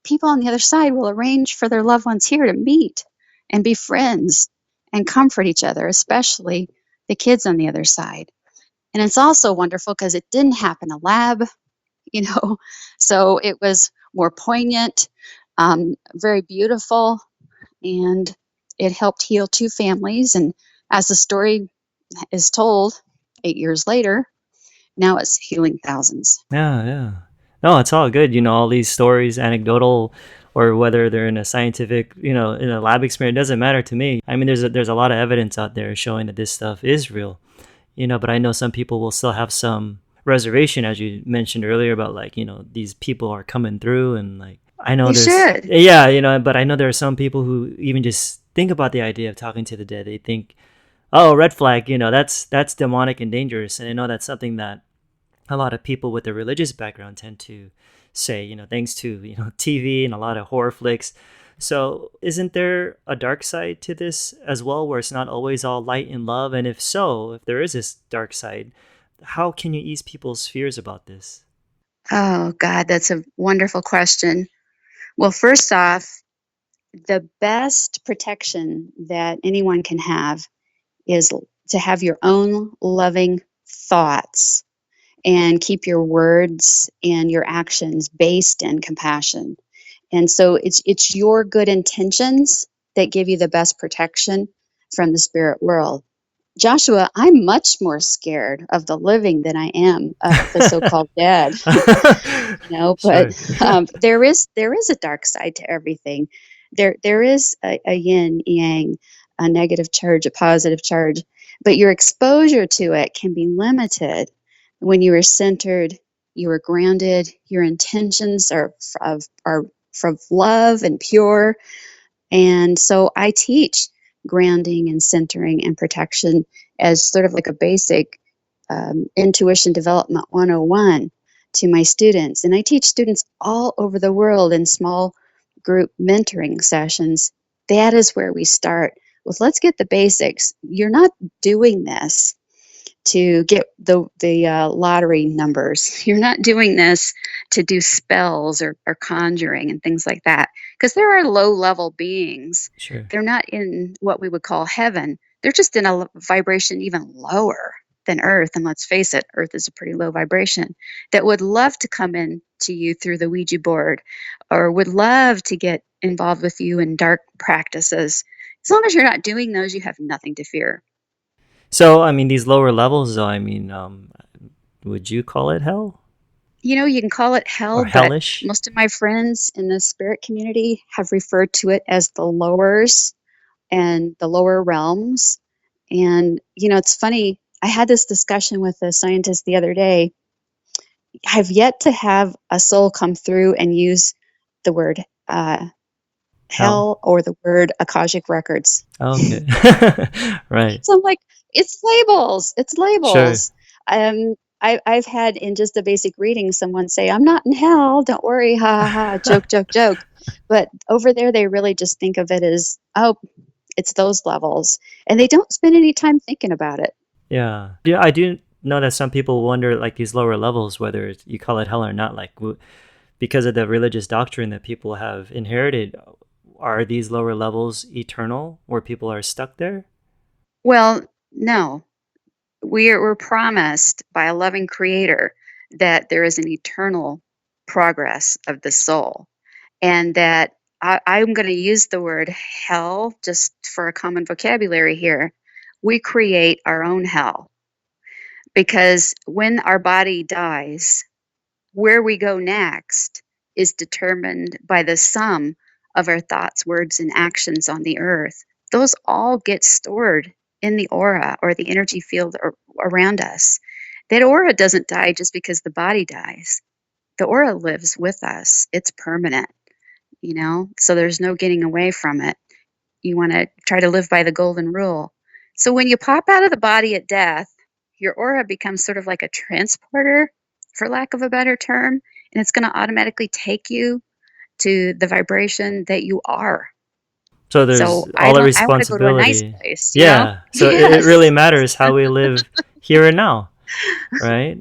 people on the other side will arrange for their loved ones here to meet and be friends and comfort each other, especially the kids on the other side. And it's also wonderful because it didn't happen in a lab, so it was more poignant, very beautiful, and it helped heal two families. And as the story is told 8 years later, now it's healing thousands. Yeah. No, it's all good. All these stories, anecdotal, or whether they're in a scientific, in a lab experiment, it doesn't matter to me. I mean, there's a lot of evidence out there showing that this stuff is real, but I know some people will still have some reservation, as you mentioned earlier, about like, these people are coming through and like, I know should. Yeah, but I know there are some people who even just think about the idea of talking to the dead. They think, oh, red flag, that's demonic and dangerous. And I know that's something that a lot of people with a religious background tend to say, thanks to, TV and a lot of horror flicks. So, isn't there a dark side to this as well, where it's not always all light and love? And if so, if there is this dark side, how can you ease people's fears about this? Oh, God, that's a wonderful question. Well, first off, the best protection that anyone can have is to have your own loving thoughts and keep your words and your actions based in compassion. And so it's your good intentions that give you the best protection from the spirit world. Joshua, I'm much more scared of the living than I am of the so-called dead. But Sure. there is a dark side to everything. There is a yin yang, a negative charge, a positive charge, but your exposure to it can be limited when you are centered, you are grounded, your intentions are from love and pure. And so I teach grounding and centering and protection as sort of like a basic intuition development 101 to my students. And I teach students all over the world in small group mentoring sessions. That is where we start with, let's get the basics. You're not doing this to get the lottery numbers. You're not doing this to do spells or conjuring and things like that, because there are low level beings. Sure. They're not in what we would call heaven. They're just in a vibration even lower than Earth. And let's face it, Earth is a pretty low vibration, that would love to come in to you through the Ouija board, or would love to get involved with you in dark practices. As long as you're not doing those, you have nothing to fear. So, I mean, these lower levels, though, I mean, would you call it hell You can call it or hell, but hellish? most of my friends in the spirit community have referred to it as the lowers and the lower realms. And, it's funny. I had this discussion with a scientist the other day. I've yet to have a soul come through and use the word Hell? hell or the word Akashic records. Okay. Right. So I'm like, it's labels. It's Sure. labels. I've had in just a basic reading someone say, "I'm not in hell. Don't worry, ha ha ha, joke, joke, joke." But over there, they really just think of it as, oh, it's those levels, and they don't spend any time thinking about it. Yeah. Yeah, I do know that some people wonder, like, these lower levels, whether you call it hell or not, like, because of the religious doctrine that people have inherited. Are these lower levels eternal, where people are stuck there? Well, no, we're promised by a loving Creator that there is an eternal progress of the soul, and that I'm going to use the word hell just for a common vocabulary here. We create our own hell, because when our body dies, where we go next is determined by the sum of our thoughts, words, and actions on the earth. Those all get stored in the aura or the energy field around us. That aura doesn't die just because the body dies. The aura lives with us. It's permanent, so there's no getting away from it. You want to try to live by the golden rule. So when you pop out of the body at death, your aura becomes sort of like a transporter, for lack of a better term, and it's going to automatically take you to the vibration that you are. So there's So all the I want to go to a nice responsibility. place. Yeah. So it Yes. really matters how we live here and now, right?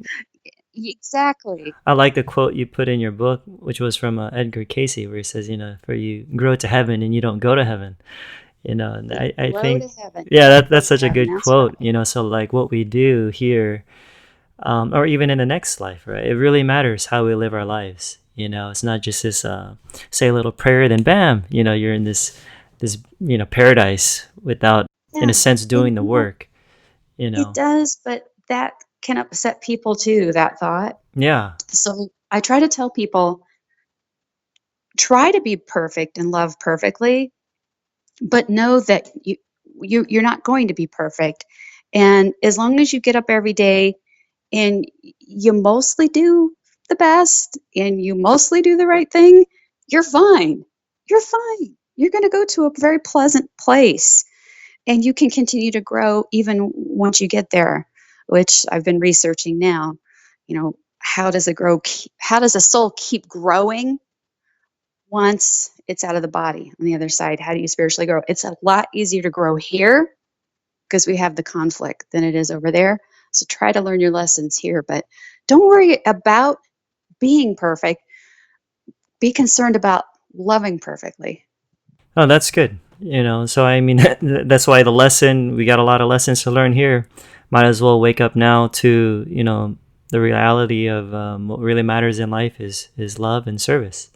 Exactly. I like the quote you put in your book, which was from Edgar Casey, where he says, for you grow to heaven and you don't go to heaven. And I Grow think, to heaven. yeah, You go that's to such a heaven. good That's quote. right. So like what we do here, or even in the next life, right? It really matters how we live our lives. It's not just this say a little prayer, then bam, you're in this paradise without, in a Yeah. sense, And doing the work. it does, but that can upset people too, that thought. Yeah. So I try to tell people, try to be perfect and love perfectly, but know that you're not going to be perfect. And as long as you get up every day and you mostly do the best and you mostly do the right thing, you're fine. You're fine. You're going to go to a very pleasant place, and you can continue to grow even once you get there, which I've been researching now. How does a soul keep growing once it's out of the body on the other side. How do you spiritually grow? It's a lot easier to grow here because we have the conflict than it is over there. So try to learn your lessons here, but don't worry about being perfect. Be concerned about loving perfectly. Oh, that's good. So I mean, that's why we got a lot of lessons to learn here. Might as well wake up now to, the reality of what really matters in life is love and service,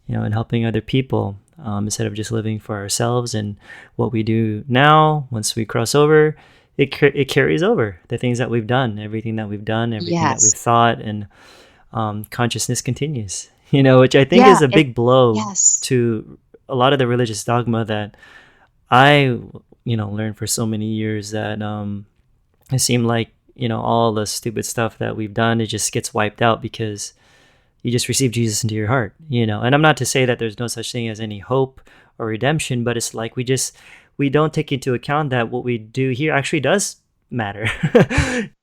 and helping other people, instead of just living for ourselves. And what we do now, once we cross over, it carries over the things that we've done, everything that we've done, everything that we've Yes. thought, and consciousness continues, which I think Yeah. is a big blow Yes. to a lot of the religious dogma that I, learned for so many years, that it seemed like, all the stupid stuff that we've done, it just gets wiped out because you just receive Jesus into your heart. And I'm not to say that there's no such thing as any hope or redemption, but it's like we don't take into account that what we do here actually does matter.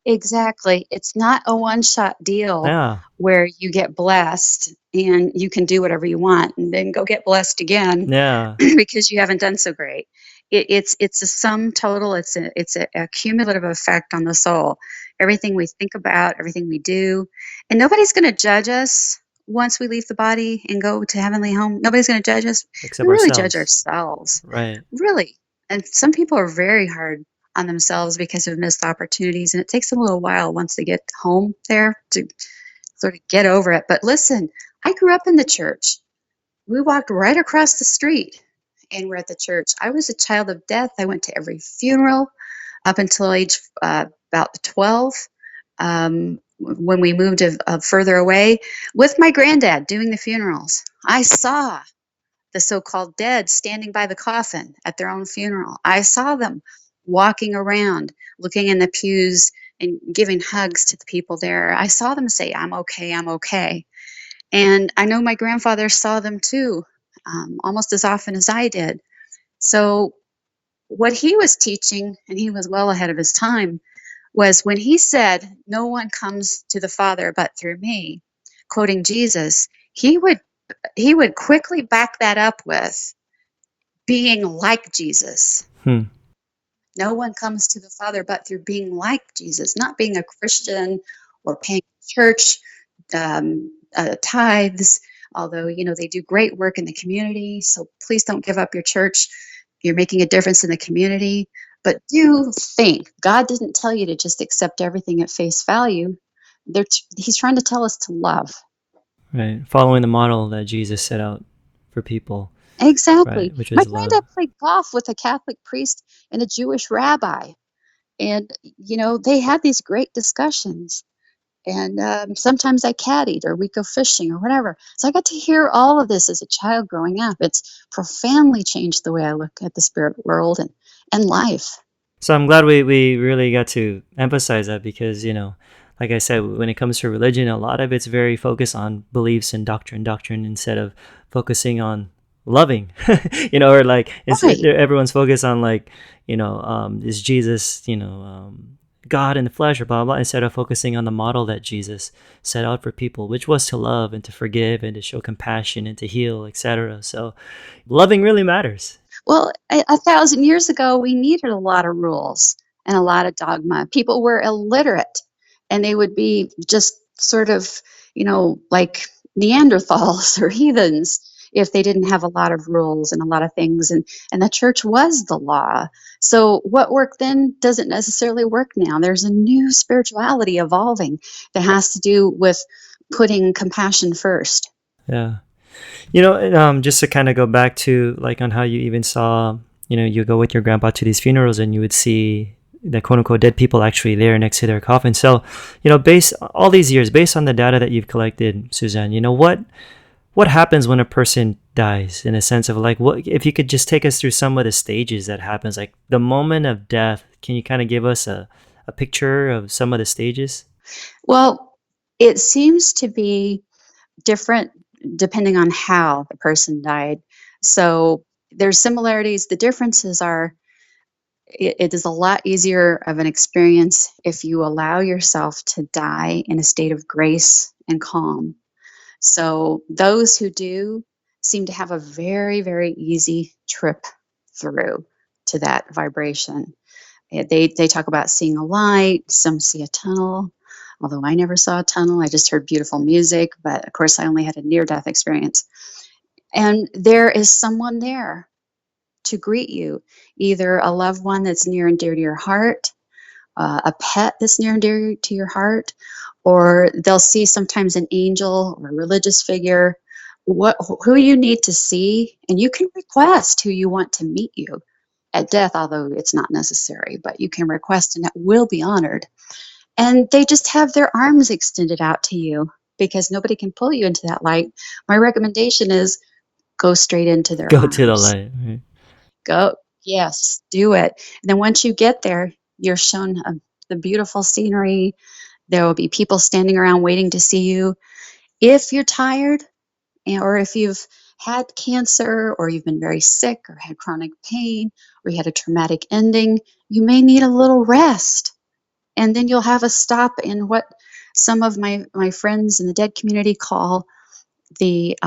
Exactly. It's not a one-shot deal Yeah. where you get blessed and you can do whatever you want and then go get blessed again Yeah. because you haven't done so great. It's a sum total. It's a cumulative effect on the soul. Everything we think about, everything we do, and nobody's going to judge us once we leave the body and go to heavenly home. Nobody's going to judge us. Except We really judge ourselves. ourselves, Right. really. And some people are very hard on themselves because of missed opportunities, and it takes them a little while once they get home there to sort of get over it. But listen, I grew up in the church. We walked right across the street and we're at the church. I was a child of death. I went to every funeral up until age about 12. When we moved further away with my granddad doing the funerals, I saw the so-called dead standing by the coffin at their own funeral. I saw them walking around, looking in the pews and giving hugs to the people there. I saw them say, "I'm okay, I'm okay." And I know my grandfather saw them too, almost as often as I did. So what he was teaching, and he was well ahead of his time, was when he said, "No one comes to the Father but through me," quoting Jesus, he would quickly back that up with being like Jesus. Hmm. No one comes to the Father but through being like Jesus, not being a Christian or paying church tithes, although, they do great work in the community. So please don't give up your church. You're making a difference in the community. But do think God didn't tell you to just accept everything at face value. He's trying to tell us to love. Right. Following the model that Jesus set out for people, Exactly. right, which My is love. granddad played golf with a Catholic priest and a Jewish rabbi. And, they had these great discussions. And sometimes I caddied or we'd go fishing or whatever. So I got to hear all of this as a child growing up. It's profoundly changed the way I look at the spirit world and life. So I'm glad we really got to emphasize that because, like I said, when it comes to religion, a lot of it's very focused on beliefs and doctrine instead of focusing on loving, or like Right. everyone's focused on like, is Jesus, God in the flesh or blah, blah, instead of focusing on the model that Jesus set out for people, which was to love and to forgive and to show compassion and to heal, etc. So loving really matters. Well, 1,000 years ago, we needed a lot of rules and a lot of dogma. People were illiterate and they would be just sort of, like Neanderthals or heathens if they didn't have a lot of rules and a lot of things. And the church was the law. So what worked then doesn't necessarily work now. There's a new spirituality evolving that has to do with putting compassion first. Yeah. Just to kind of go back to like on how you even saw, you go with your grandpa to these funerals and you would see the quote unquote dead people actually there next to their coffin. So, based all these years, based on the data that you've collected, Suzanne, what happens when a person dies in a sense of like, what, if you could just take us through some of the stages that happens, like the moment of death, can you kind of give us a picture of some of the stages? Well, it seems to be different depending on how the person died. So there's similarities. The differences are it is a lot easier of an experience if you allow yourself to die in a state of grace and calm. So those who do seem to have a very, very easy trip through to that vibration. They talk about seeing a light, some see a tunnel, although I never saw a tunnel. I just heard beautiful music, but of course, I only had a near death experience. And there is someone there to greet you, either a loved one that's near and dear to your heart, a pet that's near and dear to your heart, or they'll see sometimes an angel or a religious figure, who you need to see, and you can request who you want to meet you at death, although it's not necessary, but you can request and it will be honored. And they just have their arms extended out to you because nobody can pull you into that light. My recommendation is go straight into their Go to the arms. light. Right? Go, yes, do it. And then once you get there, you're shown the beautiful scenery. There will be people standing around waiting to see you. If you're tired, or if you've had cancer, or you've been very sick, or had chronic pain, or you had a traumatic ending, you may need a little rest. And then you'll have a stop in what some of my friends in the dead community call the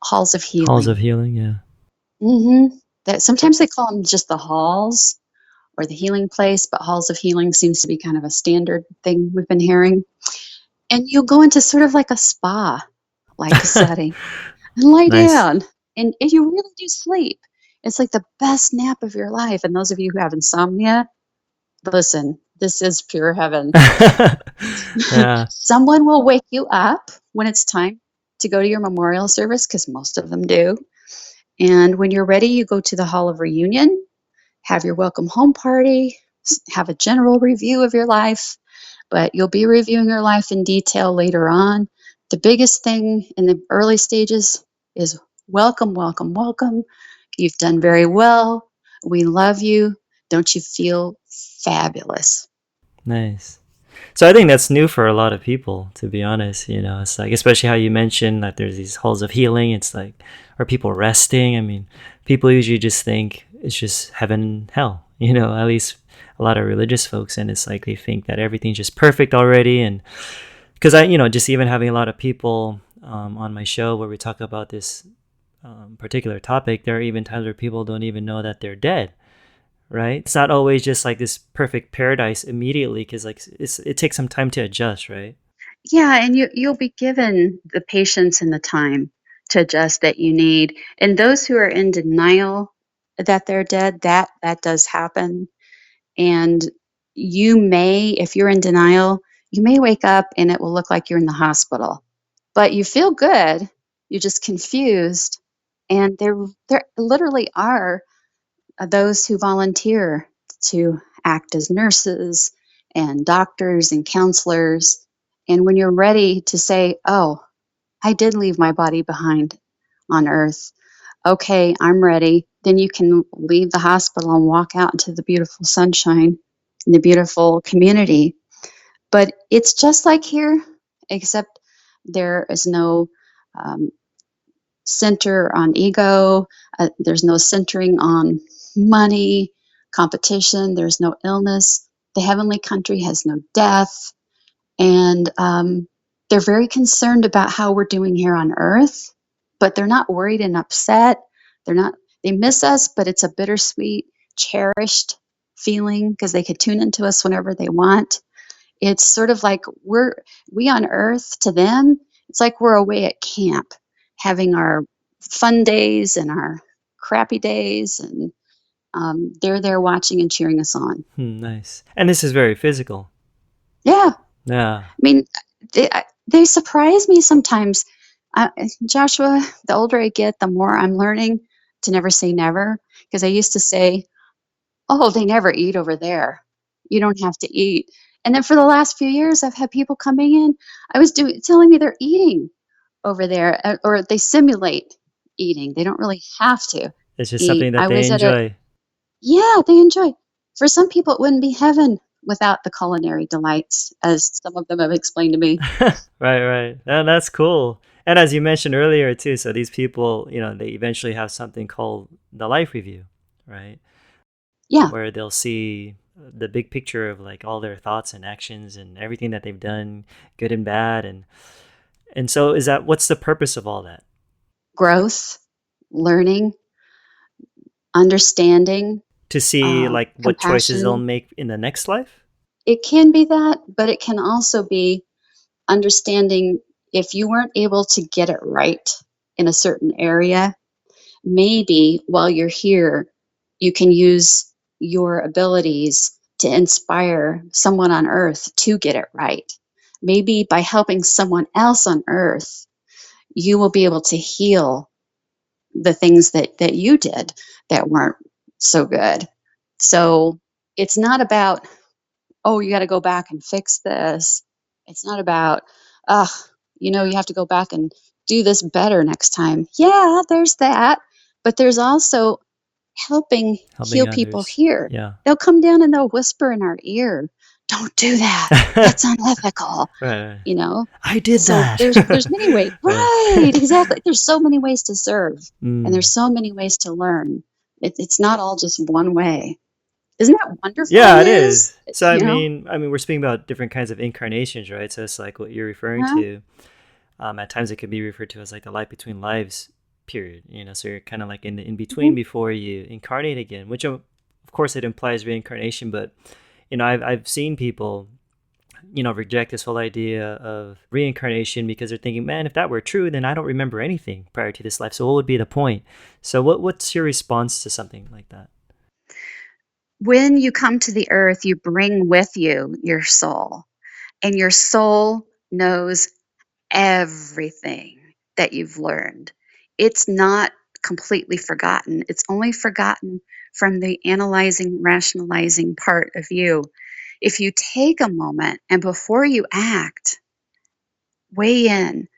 halls of healing. Halls of healing, yeah. That sometimes they call them just the halls or the healing place, but halls of healing seems to be kind of a standard thing we've been hearing. And you'll go into sort of like a spa like setting and lie Nice. down, and you really do sleep. It's like the best nap of your life. And those of you who have insomnia, listen, this is pure heaven. Yeah. Someone will wake you up when it's time to go to your memorial service, because most of them do. And when you're ready, you go to the Hall of Reunion, have your welcome home party, have a general review of your life, but you'll be reviewing your life in detail later on. The biggest thing in the early stages is welcome, welcome, welcome. You've done very well. We love you. Don't you feel fabulous? Nice. So I think that's new for a lot of people, to be honest. You know, it's like, especially how you mentioned that there's these halls of healing. It's like, are people resting? I mean, people usually just think it's just heaven and hell, you know, at least a lot of religious folks. And it's like they think that everything's just perfect already. And because just even having a lot of people on my show where we talk about this particular topic, there are even times where people don't even know that they're dead. Right? It's not always just like this perfect paradise immediately, because like it takes some time to adjust, right? Yeah, and you'll be given the patience and the time to adjust that you need. And those who are in denial that they're dead, that does happen. And you may, if you're in denial, you may wake up and it will look like you're in the hospital. But you feel good, you're just confused. And there literally are those who volunteer to act as nurses and doctors and counselors. And when you're ready to say, oh, I did leave my body behind on earth. Okay, I'm ready. Then you can leave the hospital and walk out into the beautiful sunshine and the beautiful community. But it's just like here, except there is no center on ego. There's no centering on money, competition. There's no illness. The heavenly country has no death. And they're very concerned about how we're doing here on earth, but they're not worried and upset. They miss us, but it's a bittersweet, cherished feeling because they could tune into us whenever they want. It's sort of like we on earth to them, it's like we're away at camp having our fun days and our crappy days, and they're there watching and cheering us on. Nice. And this is very physical. Yeah. Yeah. I mean, they surprise me sometimes. Joshua, the older I get, the more I'm learning to never say never, because I used to say, oh, they never eat over there. You don't have to eat. And then for the last few years, I've had people coming in. I was telling me they're eating over there, or they simulate eating. They don't really have to It's just eat. something that I they was enjoy. Yeah, they enjoy. For some people, it wouldn't be heaven without the culinary delights, as some of them have explained to me. Right. And that's cool. And as you mentioned earlier too, so these people, they eventually have something called the life review, right? Yeah. Where they'll see the big picture of like all their thoughts and actions and everything that they've done, good and bad. And so what's the purpose of all that? Growth. learning, understanding, To see like what choices they'll compassion. make in the next life? It can be that, but it can also be understanding if you weren't able to get it right in a certain area, maybe while you're here, you can use your abilities to inspire someone on earth to get it right. Maybe by helping someone else on earth, you will be able to heal the things that you did that weren't so good. So it's not about, oh, you got to go back and fix this. It's not about, uh, you have to go back and do this better next time. Yeah, there's that. But there's also helping Helping heal people others. here. Yeah. They'll come down and they'll whisper in our ear, don't do that. That's unethical. Right. You know I did so that. there's many ways, Right. right? Exactly. There's so many ways to serve, and Mm. there's so many ways to learn. It's not all just one way. Isn't that wonderful? Yeah, it Liz? is. So you know we're speaking about different kinds of incarnations, right? So it's like what you're referring huh? to. At times it could be referred to as like the life between lives period. So you're kind of like in the in between Mhm. before you incarnate again, which of course it implies reincarnation. But I've seen people reject this whole idea of reincarnation because they're thinking, man, if that were true, then I don't remember anything prior to this life. So what would be the point? So what's your response to something like that? When you come to the earth, you bring with you your soul, and your soul knows everything that you've learned. It's not completely forgotten. It's only forgotten from the analyzing, rationalizing part of you. If you take a moment and before you act, weigh in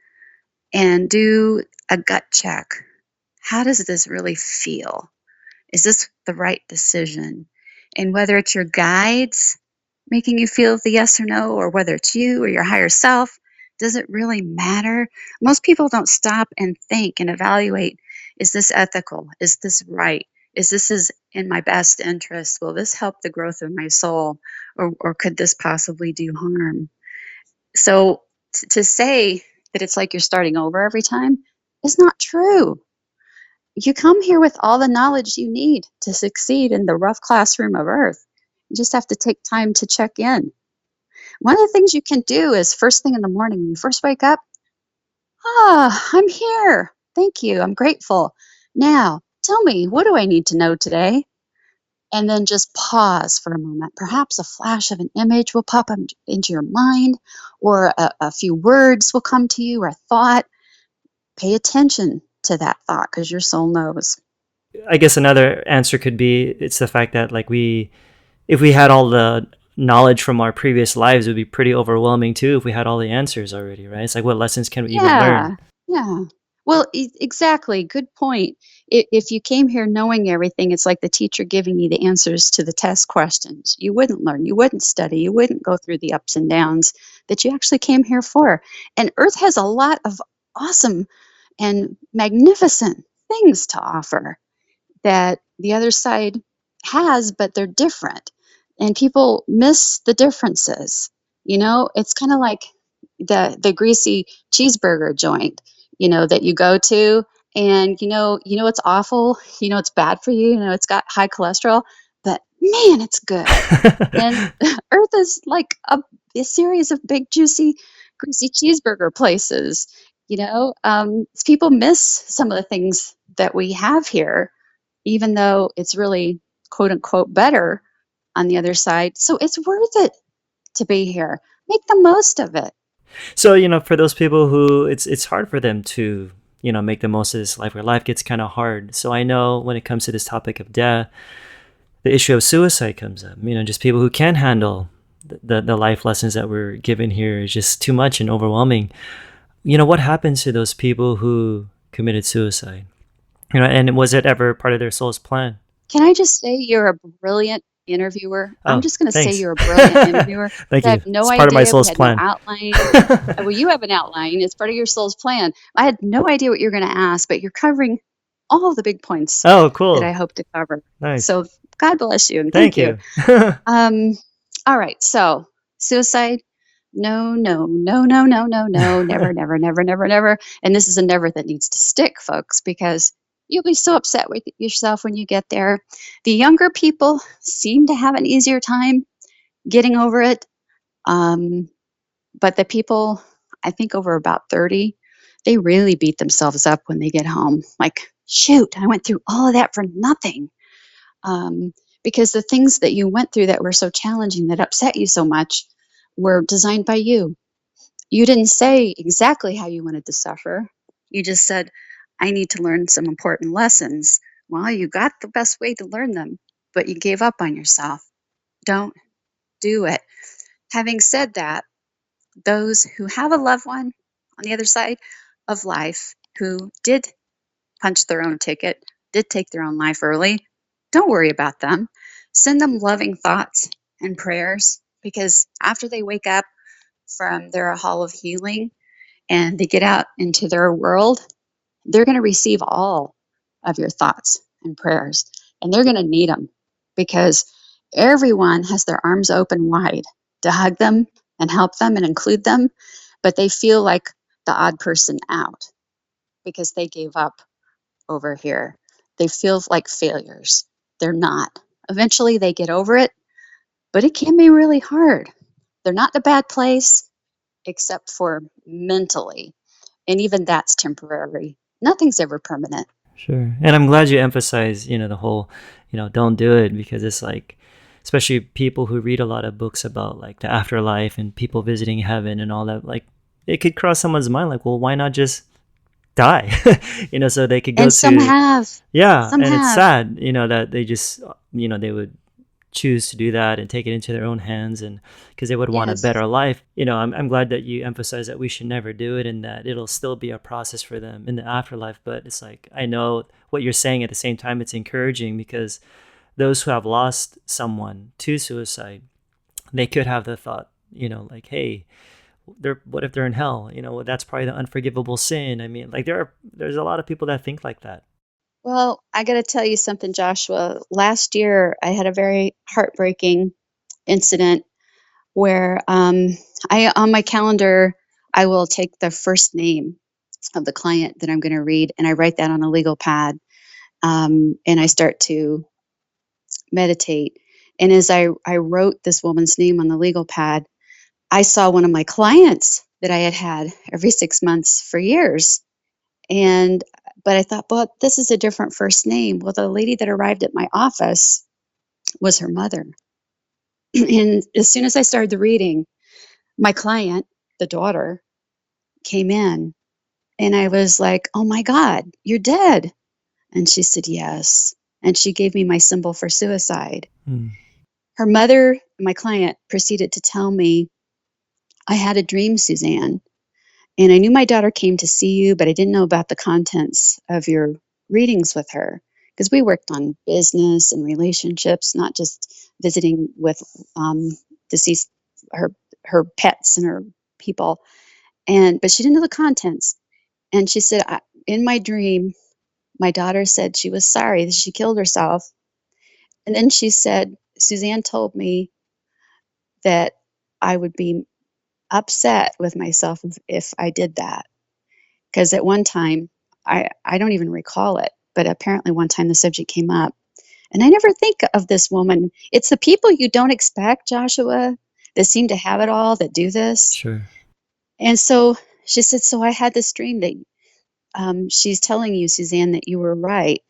and do a gut check. How does this really feel? Is this the right decision? And whether it's your guides making you feel the yes or no, or whether it's you or your higher self, does it really matter? Most people don't stop and think and evaluate, is this ethical? Is this right? Is this is in my best interest? Will this help the growth of my soul? Or could this possibly do harm? So to say that it's like you're starting over every time is not true. You come here with all the knowledge you need to succeed in the rough classroom of Earth. You just have to take time to check in. One of the things you can do is first thing in the morning when you first wake up, I'm here. Thank you. I'm grateful. Now, tell me, what do I need to know today? And then just pause for a moment. Perhaps a flash of an image will pop into your mind, or a few words will come to you, or a thought. Pay attention to that thought because your soul knows. I guess another answer could be it's the fact that like if we had all the knowledge from our previous lives, it would be pretty overwhelming too if we had all the answers already, right? It's like what lessons can we even Yeah, learn? yeah. Well, exactly. Good point. If you came here knowing everything, it's like the teacher giving you the answers to the test questions. You wouldn't learn, you wouldn't study, you wouldn't go through the ups and downs that you actually came here for. And Earth has a lot of awesome and magnificent things to offer that the other side has, but they're different. And people miss the differences. It's kind of like the greasy cheeseburger joint, that you go to, and it's awful, it's bad for you, it's got high cholesterol, but man, it's good. And Earth is like a series of big, juicy, greasy cheeseburger places. People miss some of the things that we have here, even though it's really quote unquote better on the other side. So it's worth it to be here. Make the most of it. So, for those people who it's hard for them to, make the most of this life, where life gets kind of hard. So I know when it comes to this topic of death, the issue of suicide comes up. Just people who can't handle the life lessons that we're given here is just too much and overwhelming. What happens to those people who committed suicide? And was it ever part of their soul's plan? Can I just say you're a brilliant interviewer? I'm Oh, just going to say thanks. you're a brilliant interviewer. Thank I you. have no It's idea. part of my We soul's had plan. no outline. Well, you have an outline. It's part of your soul's plan. I had no idea what you're going to ask, but you're covering all of the big points Oh, that cool. I hope to cover. Nice. So God bless you and Thank thank you. All right. So suicide. No, no, no, no, no, no, no, never, never, never, never, never. And this is a never that needs to stick, folks, because You'll be so upset with yourself when you get there. The younger people seem to have an easier time getting over it. Um, but the people, I think over about 30, they really beat themselves up when they get home. Like, shoot, I went through all of that for nothing. Um, because the things that you went through that were so challenging, that upset you so much, were designed by you. You didn't say exactly how you wanted to suffer. You just said, I need to learn some important lessons. Well, you got the best way to learn them, but you gave up on yourself. Don't do it. Having said that, those who have a loved one on the other side of life who did punch their own ticket, did take their own life early, don't worry about them. Send them loving thoughts and prayers, because after they wake up from their hall of healing and they get out into their world, they're going to receive all of your thoughts and prayers, and they're going to need them, because everyone has their arms open wide to hug them and help them and include them, but they feel like the odd person out because they gave up over here. They feel like failures. They're not. Eventually they get over it, but it can be really hard. They're not in a bad place except for mentally, and even that's temporary. Nothing's ever permanent. Sure. And I'm glad you emphasize, the whole, don't do it, because it's like, especially people who read a lot of books about like the afterlife and people visiting heaven and all that, like it could cross someone's mind like, well, why not just die? So they could go And some to, have. yeah. Some And it's have. sad, that they just, they would choose to do that and take it into their own hands, and because they would want a Yes. better life. I'm glad that you emphasize that we should never do it, and that it'll still be a process for them in the afterlife. But it's like, I know what you're saying. At the same time, it's encouraging, because those who have lost someone to suicide, they could have the thought, like, hey, what if they're in hell? That's probably the unforgivable sin. I mean, like there's a lot of people that think like that. Well, I got to tell you something, Joshua. Last year, I had a very heartbreaking incident where I on my calendar, I will take the first name of the client that I'm going to read, and I write that on a legal pad, and I start to meditate. And as I wrote this woman's name on the legal pad, I saw one of my clients that I had had every 6 months for years. And but I thought, well, this is a different first name. Well, the lady that arrived at my office was her mother. And as soon as I started the reading, my client, the daughter, came in, and I was like, oh my God, you're dead. And she said, yes. And she gave me my symbol for suicide. Mm. Her mother, my client, proceeded to tell me, I had a dream, Susanne, and I knew my daughter came to see you, but I didn't know about the contents of your readings with her, because we worked on business and relationships, not just visiting with deceased, her pets and her people. But she didn't know the contents. And she said, in my dream, my daughter said she was sorry that she killed herself. And then she said, Susanne told me that I would be upset with myself if I did that. Because at one time, I don't even recall it, but apparently one time the subject came up. And I never think of this woman. It's the people you don't expect, Joshua, that seem to have it all, that do this. Sure. And so she said, so I had this dream that she's telling you, Susanne, that you were right,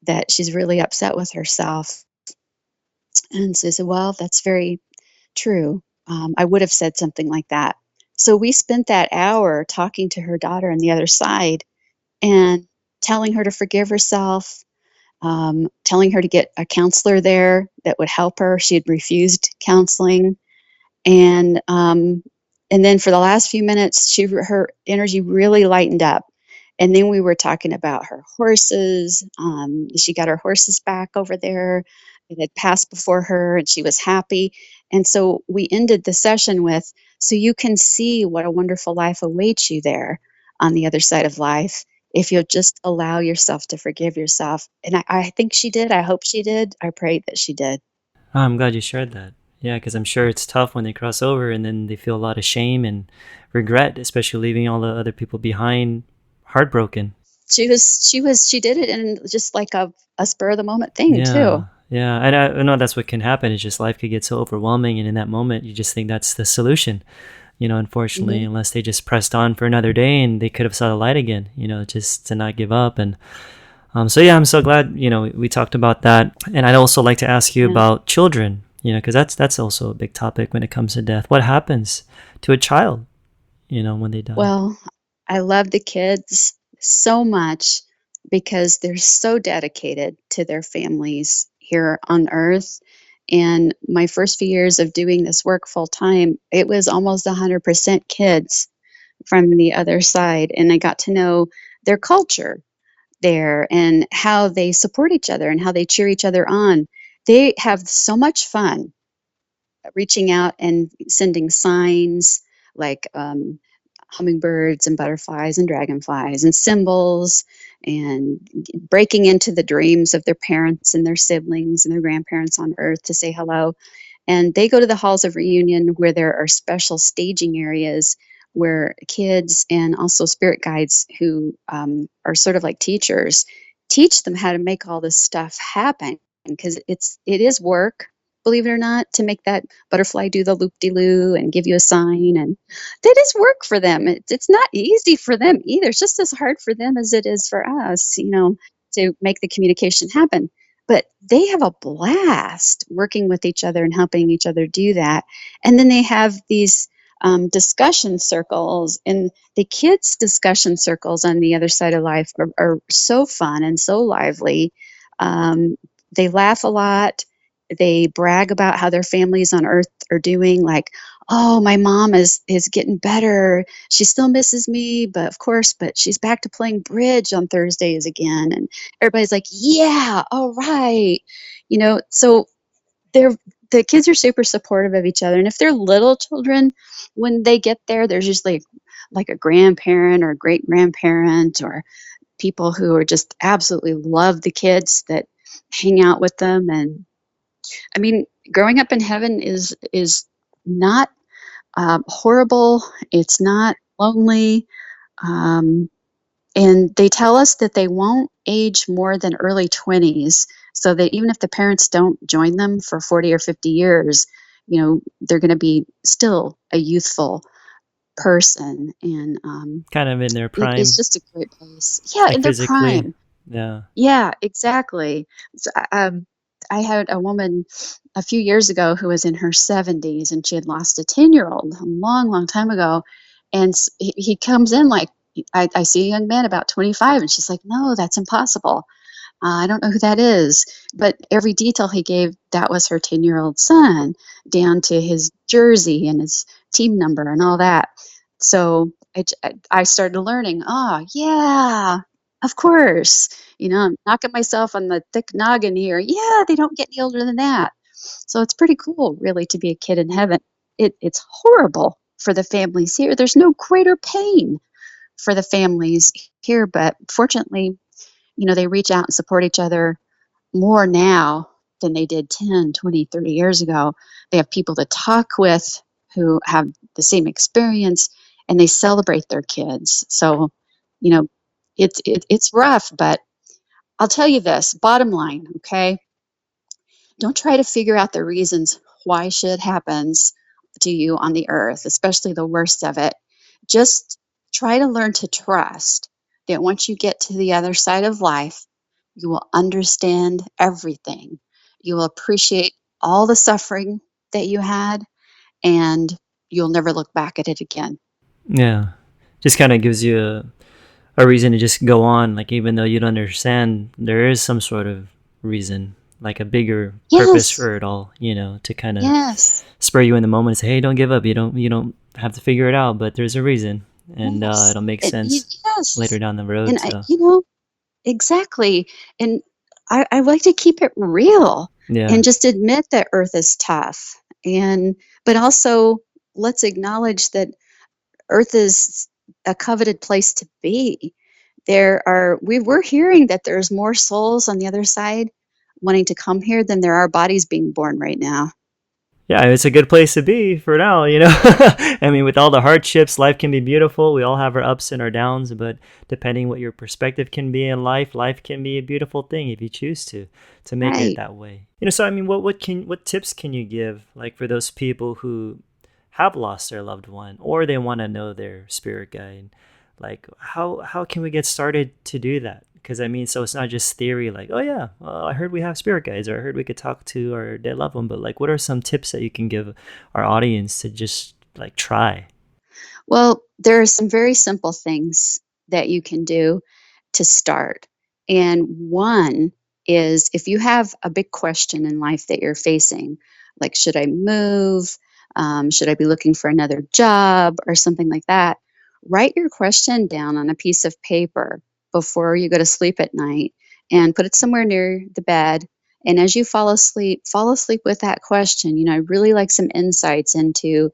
that she's really upset with herself. And so I said, well, that's very true. I would have said something like that. So we spent that hour talking to her daughter on the other side and telling her to forgive herself, telling her to get a counselor there that would help her. She had refused counseling. And then for the last few minutes, her energy really lightened up. And then we were talking about her horses. She got her horses back over there. It had passed before her, and she was happy. And so we ended the session with, so you can see what a wonderful life awaits you there on the other side of life if you'll just allow yourself to forgive yourself. And I think she did. I hope she did. I prayed that she did. Oh, I'm glad you shared that. Yeah, because I'm sure it's tough when they cross over and then they feel a lot of shame and regret, especially leaving all the other people behind, heartbroken. She did it in just like a spur of the moment thing too. Yeah, yeah, and I know that's what can happen. It's just life could get so overwhelming, and in that moment, you just think that's the solution. Unfortunately, Hmm. unless they just pressed on for another day, and they could have saw the light again. Just to not give up. And so yeah, I'm so glad we talked about that. And I'd also like to ask you Yeah. about children. Because that's also a big topic when it comes to death. What happens to a child? When they die. Well, I love the kids so much because they're so dedicated to their families here on earth. And my first few years of doing this work full time, it was almost 100% kids from the other side. And I got to know their culture there and how they support each other and how they cheer each other on. They have so much fun reaching out and sending signs like hummingbirds and butterflies and dragonflies and symbols and breaking into the dreams of their parents and their siblings and their grandparents on earth to say hello. And they go to the halls of reunion where there are special staging areas where kids and also spirit guides who are sort of like teachers teach them how to make all this stuff happen, because it is work, believe it or not, to make that butterfly do the loop-de-loo and give you a sign. And that is work for them. It's not easy for them either. It's just as hard for them as it is for us, to make the communication happen. But they have a blast working with each other and helping each other do that. And then they have these discussion circles, and the kids' discussion circles on the other side of life are so fun and so lively. They laugh a lot. They brag about how their families on earth are doing, like, oh, my mom is getting better. She still misses me, but of course, but she's back to playing bridge on Thursdays again. And everybody's like, yeah, all right. So they're the kids are super supportive of each other. And if they're little children, when they get there, there's usually like a grandparent or a great grandparent or people who are just absolutely love the kids that hang out with them. And I mean, growing up in heaven is not horrible. It's not lonely. Um, and they tell us that they won't age more than early 20s, so that even if the parents don't join them for 40 or 50 years, they're going to be still a youthful person. And Kind of in their it's prime, just a great place. Yeah, like in their physically. prime. Yeah. Yeah, exactly. So, I had a woman a few years ago who was in her 70s, and she had lost a 10-year-old a long, long time ago. And he comes in like, I see a young man about 25, and she's like, no, that's impossible. I don't know who that is. But every detail he gave, that was her 10-year-old son, down to his jersey and his team number and all that. So I started learning, oh, yeah, of course. I'm knocking myself on the thick noggin here. Yeah, they don't get any older than that. So it's pretty cool, really, to be a kid in heaven. It's horrible for the families here. There's no greater pain for the families here, but fortunately, they reach out and support each other more now than they did 10, 20, 30 years ago. They have people to talk with who have the same experience, and they celebrate their kids. So, you know, it's rough, but I'll tell you this, bottom line, okay? Don't try to figure out the reasons why shit happens to you on the earth, especially the worst of it. Just try to learn to trust that once you get to the other side of life, you will understand everything. You will appreciate all the suffering that you had, and you'll never look back at it again. Yeah. Just kind of gives you a reason to just go on. Like, even though you don't understand, there is some sort of reason, like a bigger purpose Yes, for it all, to kind of yes, spur you in the moment and say, hey, don't give up. You don't have to figure it out, but there's a reason. And yes, it'll make sense later yes. down the road. And So, exactly. And I like to keep it real yeah. and just admit that Earth is tough. But also let's acknowledge that Earth is a coveted place to be. We're hearing that there's more souls on the other side wanting to come here than there are bodies being born right now. Yeah, it's a good place to be for now, you know. I mean, with all the hardships, life can be beautiful. We all have our ups and our downs, but depending what your perspective can be in life, life can be a beautiful thing if you choose to make it Right. that way. You know, so I mean, what tips can you give like for those people who have lost their loved one or they want to know their spirit guide? Like how can we get started to do that? Because I mean, so it's not just theory like, oh yeah, well, I heard we have spirit guides, or I heard we could talk to our dead loved one, but like what are some tips that you can give our audience to just like try? Well, there are some very simple things that you can do to start. And one is if you have a big question in life that you're facing, like, should I move? Should I be looking for another job or something like that? Write your question down on a piece of paper before you go to sleep at night and put it somewhere near the bed. And as you fall asleep with that question. I really like some insights into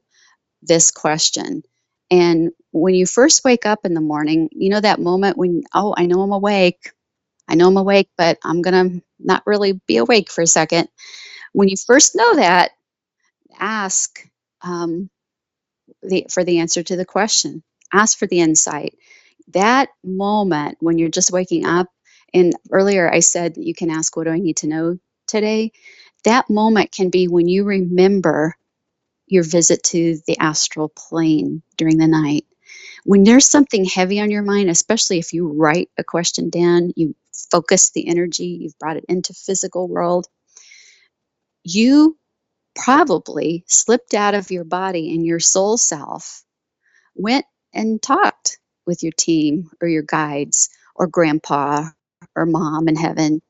this question. And when you first wake up in the morning, that moment when, oh, I know I'm awake. I know I'm awake, but I'm going to not really be awake for a second. When you first know that, ask um, for the answer to the question, ask for the insight. That moment when you're just waking up, and earlier I said that you can ask, what do I need to know today? That moment can be when you remember your visit to the astral plane during the night. When there's something heavy on your mind, especially if you write a question down, you focus the energy, you've brought it into physical world, you probably slipped out of your body and your soul self went and talked with your team or your guides or grandpa or mom in heaven,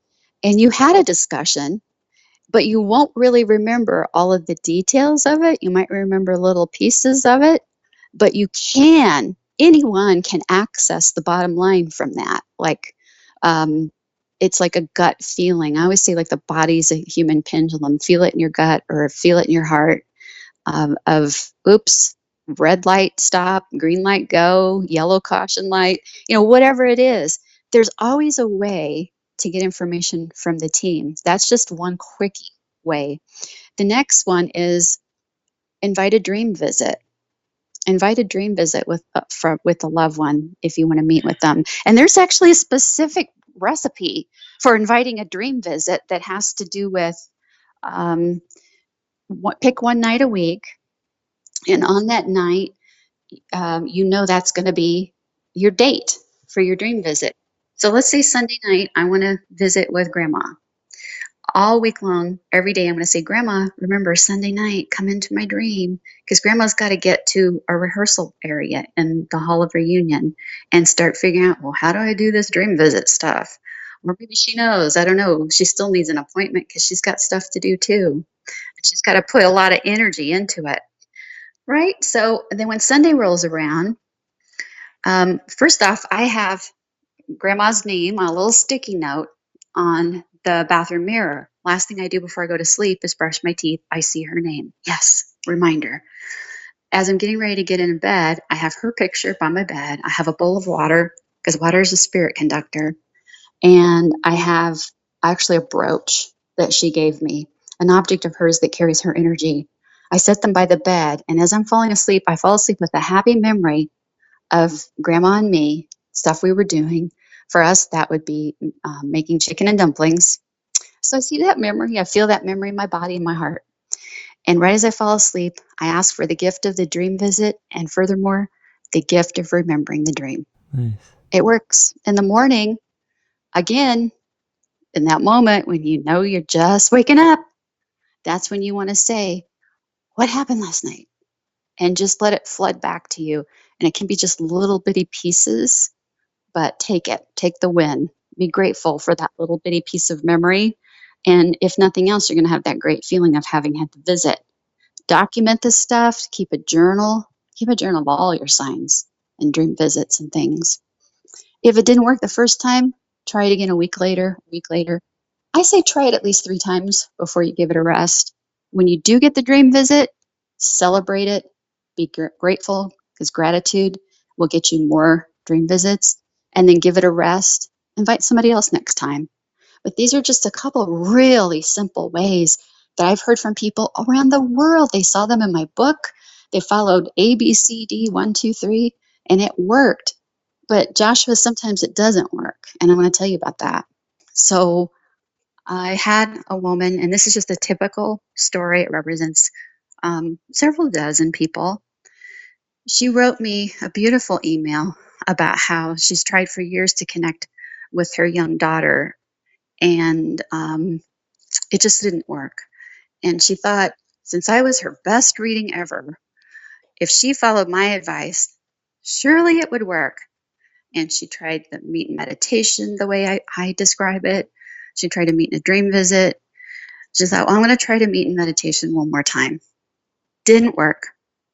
and you had a discussion, but you won't really remember all of the details of it. You might remember little pieces of it, but anyone can access the bottom line from that. Like, um, it's like a gut feeling. I always say, like, the body's a human pendulum. Feel it in your gut or feel it in your heart of, oops, red light, stop, green light, go, yellow caution light, whatever it is. There's always a way to get information from the team. That's just one quick way. The next one is invite a dream visit. Invite a dream visit with a loved one if you want to meet with them. And there's actually a specific recipe for inviting a dream visit that has to do with um, pick one night a week, and on that night, that's going to be your date for your dream visit. So let's say Sunday night, I want to visit with grandma. All week long, every day, I'm going to say, Grandma, remember Sunday night, come into my dream. Because grandma's got to get to a rehearsal area in the Hall of Reunion and start figuring out, well, how do I do this dream visit stuff? Or maybe she knows. I don't know. She still needs an appointment because she's got stuff to do too. She's got to put a lot of energy into it. Right? So then when Sunday rolls around, first off, I have grandma's name on a little sticky note on the bathroom mirror. Last thing I do before I go to sleep is brush my teeth. I see her name. Yes, reminder. As I'm getting ready to get in bed, I have her picture by my bed. I have a bowl of water because water is a spirit conductor. And I have actually a brooch that she gave me, an object of hers that carries her energy. I set them by the bed, and as I'm falling asleep, I fall asleep with a happy memory of grandma and me, stuff we were doing. For us, that would be making chicken and dumplings. So I see that memory, I feel that memory in my body and my heart. And right as I fall asleep, I ask for the gift of the dream visit, and furthermore, the gift of remembering the dream. Nice. It works. In the morning, again, in that moment when you know you're just waking up, that's when you want to say, what happened last night? And just let it flood back to you. And it can be just little bitty pieces, but take it, take the win. Be grateful for that little bitty piece of memory. And if nothing else, you're going to have that great feeling of having had the visit. Document this stuff, keep a journal of all your signs and dream visits and things. If it didn't work the first time, try it again a week later, a week later. I say try it at least 3 times before you give it a rest. When you do get the dream visit, celebrate it, be grateful, because gratitude will get you more dream visits, and then give it a rest. Invite somebody else next time. But these are just a couple of really simple ways that I've heard from people around the world. They saw them in my book. They followed A, B, C, D, 1, 2, 3, and it worked. But Joshua, sometimes it doesn't work. And I want to tell you about that. So I had a woman, and this is just a typical story. It represents several dozen people. She wrote me a beautiful email about how she's tried for years to connect with her young daughter, and it just didn't work. And she thought, since I was her best reading ever, if she followed my advice, surely it would work. And she tried the meet and meditation the way I describe it. She tried to meet in a dream visit. She thought, well, I'm going to try to meet in meditation one more time. Didn't work.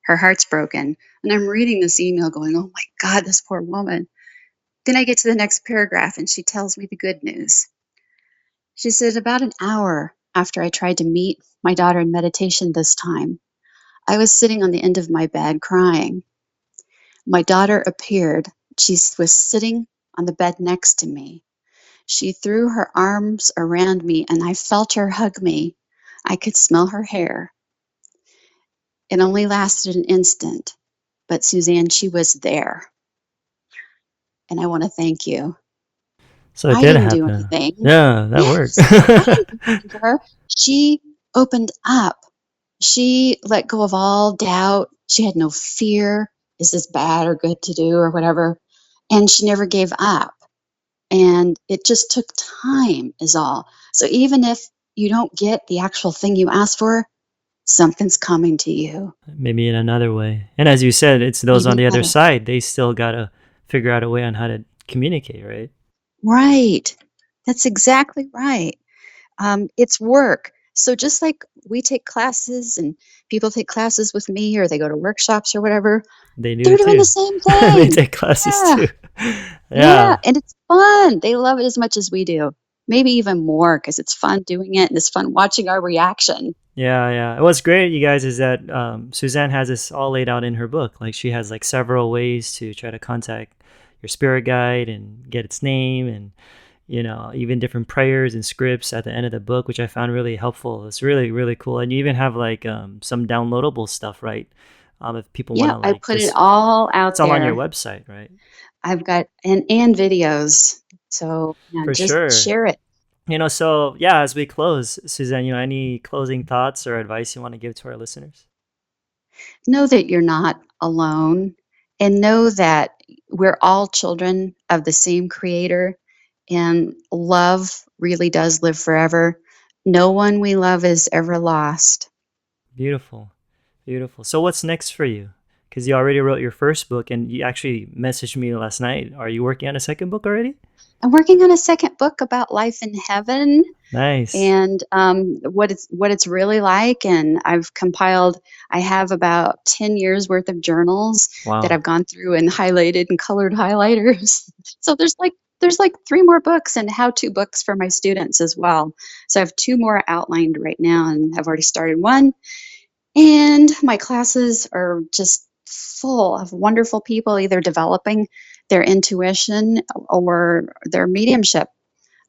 Her heart's broken. And I'm reading this email going, oh my God, this poor woman. Then I get to the next paragraph and she tells me the good news. She said, about an hour after I tried to meet my daughter in meditation this time, I was sitting on the end of my bed crying. My daughter appeared. She was sitting on the bed next to me. She threw her arms around me and I felt her hug me. I could smell her hair. It only lasted an instant, but Susanne, she was there. And I want to thank you. So it I did didn't do happen. anything. Yeah, that Yes, I didn't do worked. anything to her. She opened up. She let go of all doubt. She had no fear. Is this bad or good to do or whatever? And she never gave up. And it just took time is all. So even if you don't get the actual thing you asked for, something's coming to you. Maybe in another way. And as you said, it's those on Maybe the other better. side. They still got to figure out a way on how to communicate, right? Right. That's exactly right. It's work. So just like we take classes and people take classes with me or they go to workshops or whatever, They do they're it doing the too. same They thing. take classes Yeah. too. Yeah. Yeah. And it's fun. They love it as much as we do. Maybe even more because it's fun doing it and it's fun watching our reaction. Yeah, yeah. And what's great, you guys, is that Suzanne has this all laid out in her book. Like she has like several ways to try to contact your spirit guide and get its name, and even different prayers and scripts at the end of the book, which I found really helpful. It's really, really cool. And you even have like some downloadable stuff, right? If people want Yeah, to I like put it just, all it's out all on your there. website, right? I've got and videos. So yeah, For just sure. share it. So yeah, as we close, Suzanne, any closing thoughts or advice you want to give to our listeners? Know that you're not alone and know that we're all children of the same creator and love really does live forever. No one we love is ever lost. Beautiful. Beautiful. So what's next for you? Because you already wrote your first book and you actually messaged me last night. Are you working on a second book already? I'm working on a second book about life in heaven Nice. and what it's really like. And I have about 10 years worth of journals that Wow. I've gone through and highlighted and colored highlighters. So there's like 3 more books and how-to books for my students as well. So I have 2 more outlined right now and I've already started one. And my classes are just full of wonderful people either developing their intuition or their mediumship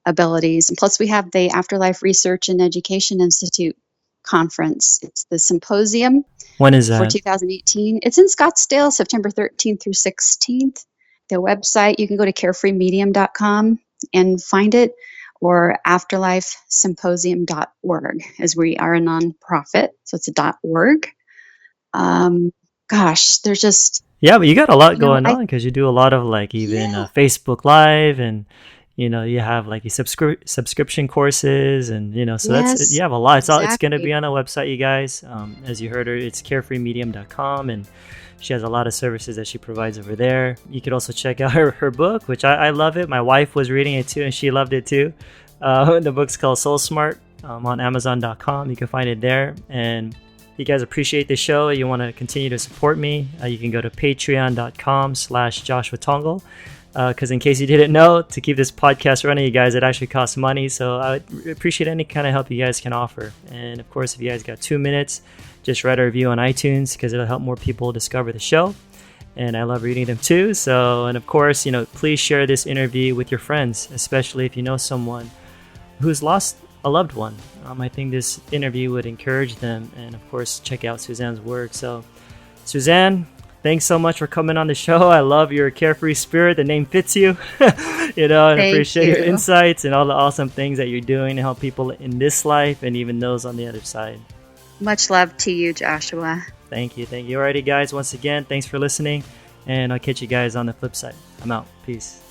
abilities. And plus, we have the Afterlife Research and Education Institute conference. It's the symposium When is for that? 2018. It's in Scottsdale, September 13th through 16th. The website, you can go to carefreemedium.com and find it, or afterlifesymposium.org, as we are a nonprofit. So it's a .org. Gosh, there's just, Yeah, but you got a lot going I, on because you do a lot of like even yeah, Facebook Live, and you have like your subscription courses, and so that's, you yes, have a lot. It's going to be exactly. on a website, you guys. As you heard her, it's carefreemedium.com, and she has a lot of services that she provides over there. You could also check out her book, which I love it. My wife was reading it too, and she loved it too. The book's called Soul Smart, on Amazon.com. You can find it there. And if you guys appreciate the show, you want to continue to support me, you can go to patreon.com/Joshua Tongol. Because in case you didn't know, to keep this podcast running, you guys, it actually costs money. So I would appreciate any kind of help you guys can offer. And of course, if you guys got 2 minutes, just write a review on iTunes because it'll help more people discover the show. And I love reading them too. So, and of course, please share this interview with your friends, especially if you know someone who's lost a loved one. I think this interview would encourage them, and of course, check out Susanne's work. So, Susanne, thanks so much for coming on the show. I love your carefree spirit. The name fits you, and I appreciate your insights and all the awesome things that you're doing to help people in this life and even those on the other side. Much love to you, Joshua. Thank you. Alrighty, guys. Once again, thanks for listening, and I'll catch you guys on the flip side. I'm out. Peace.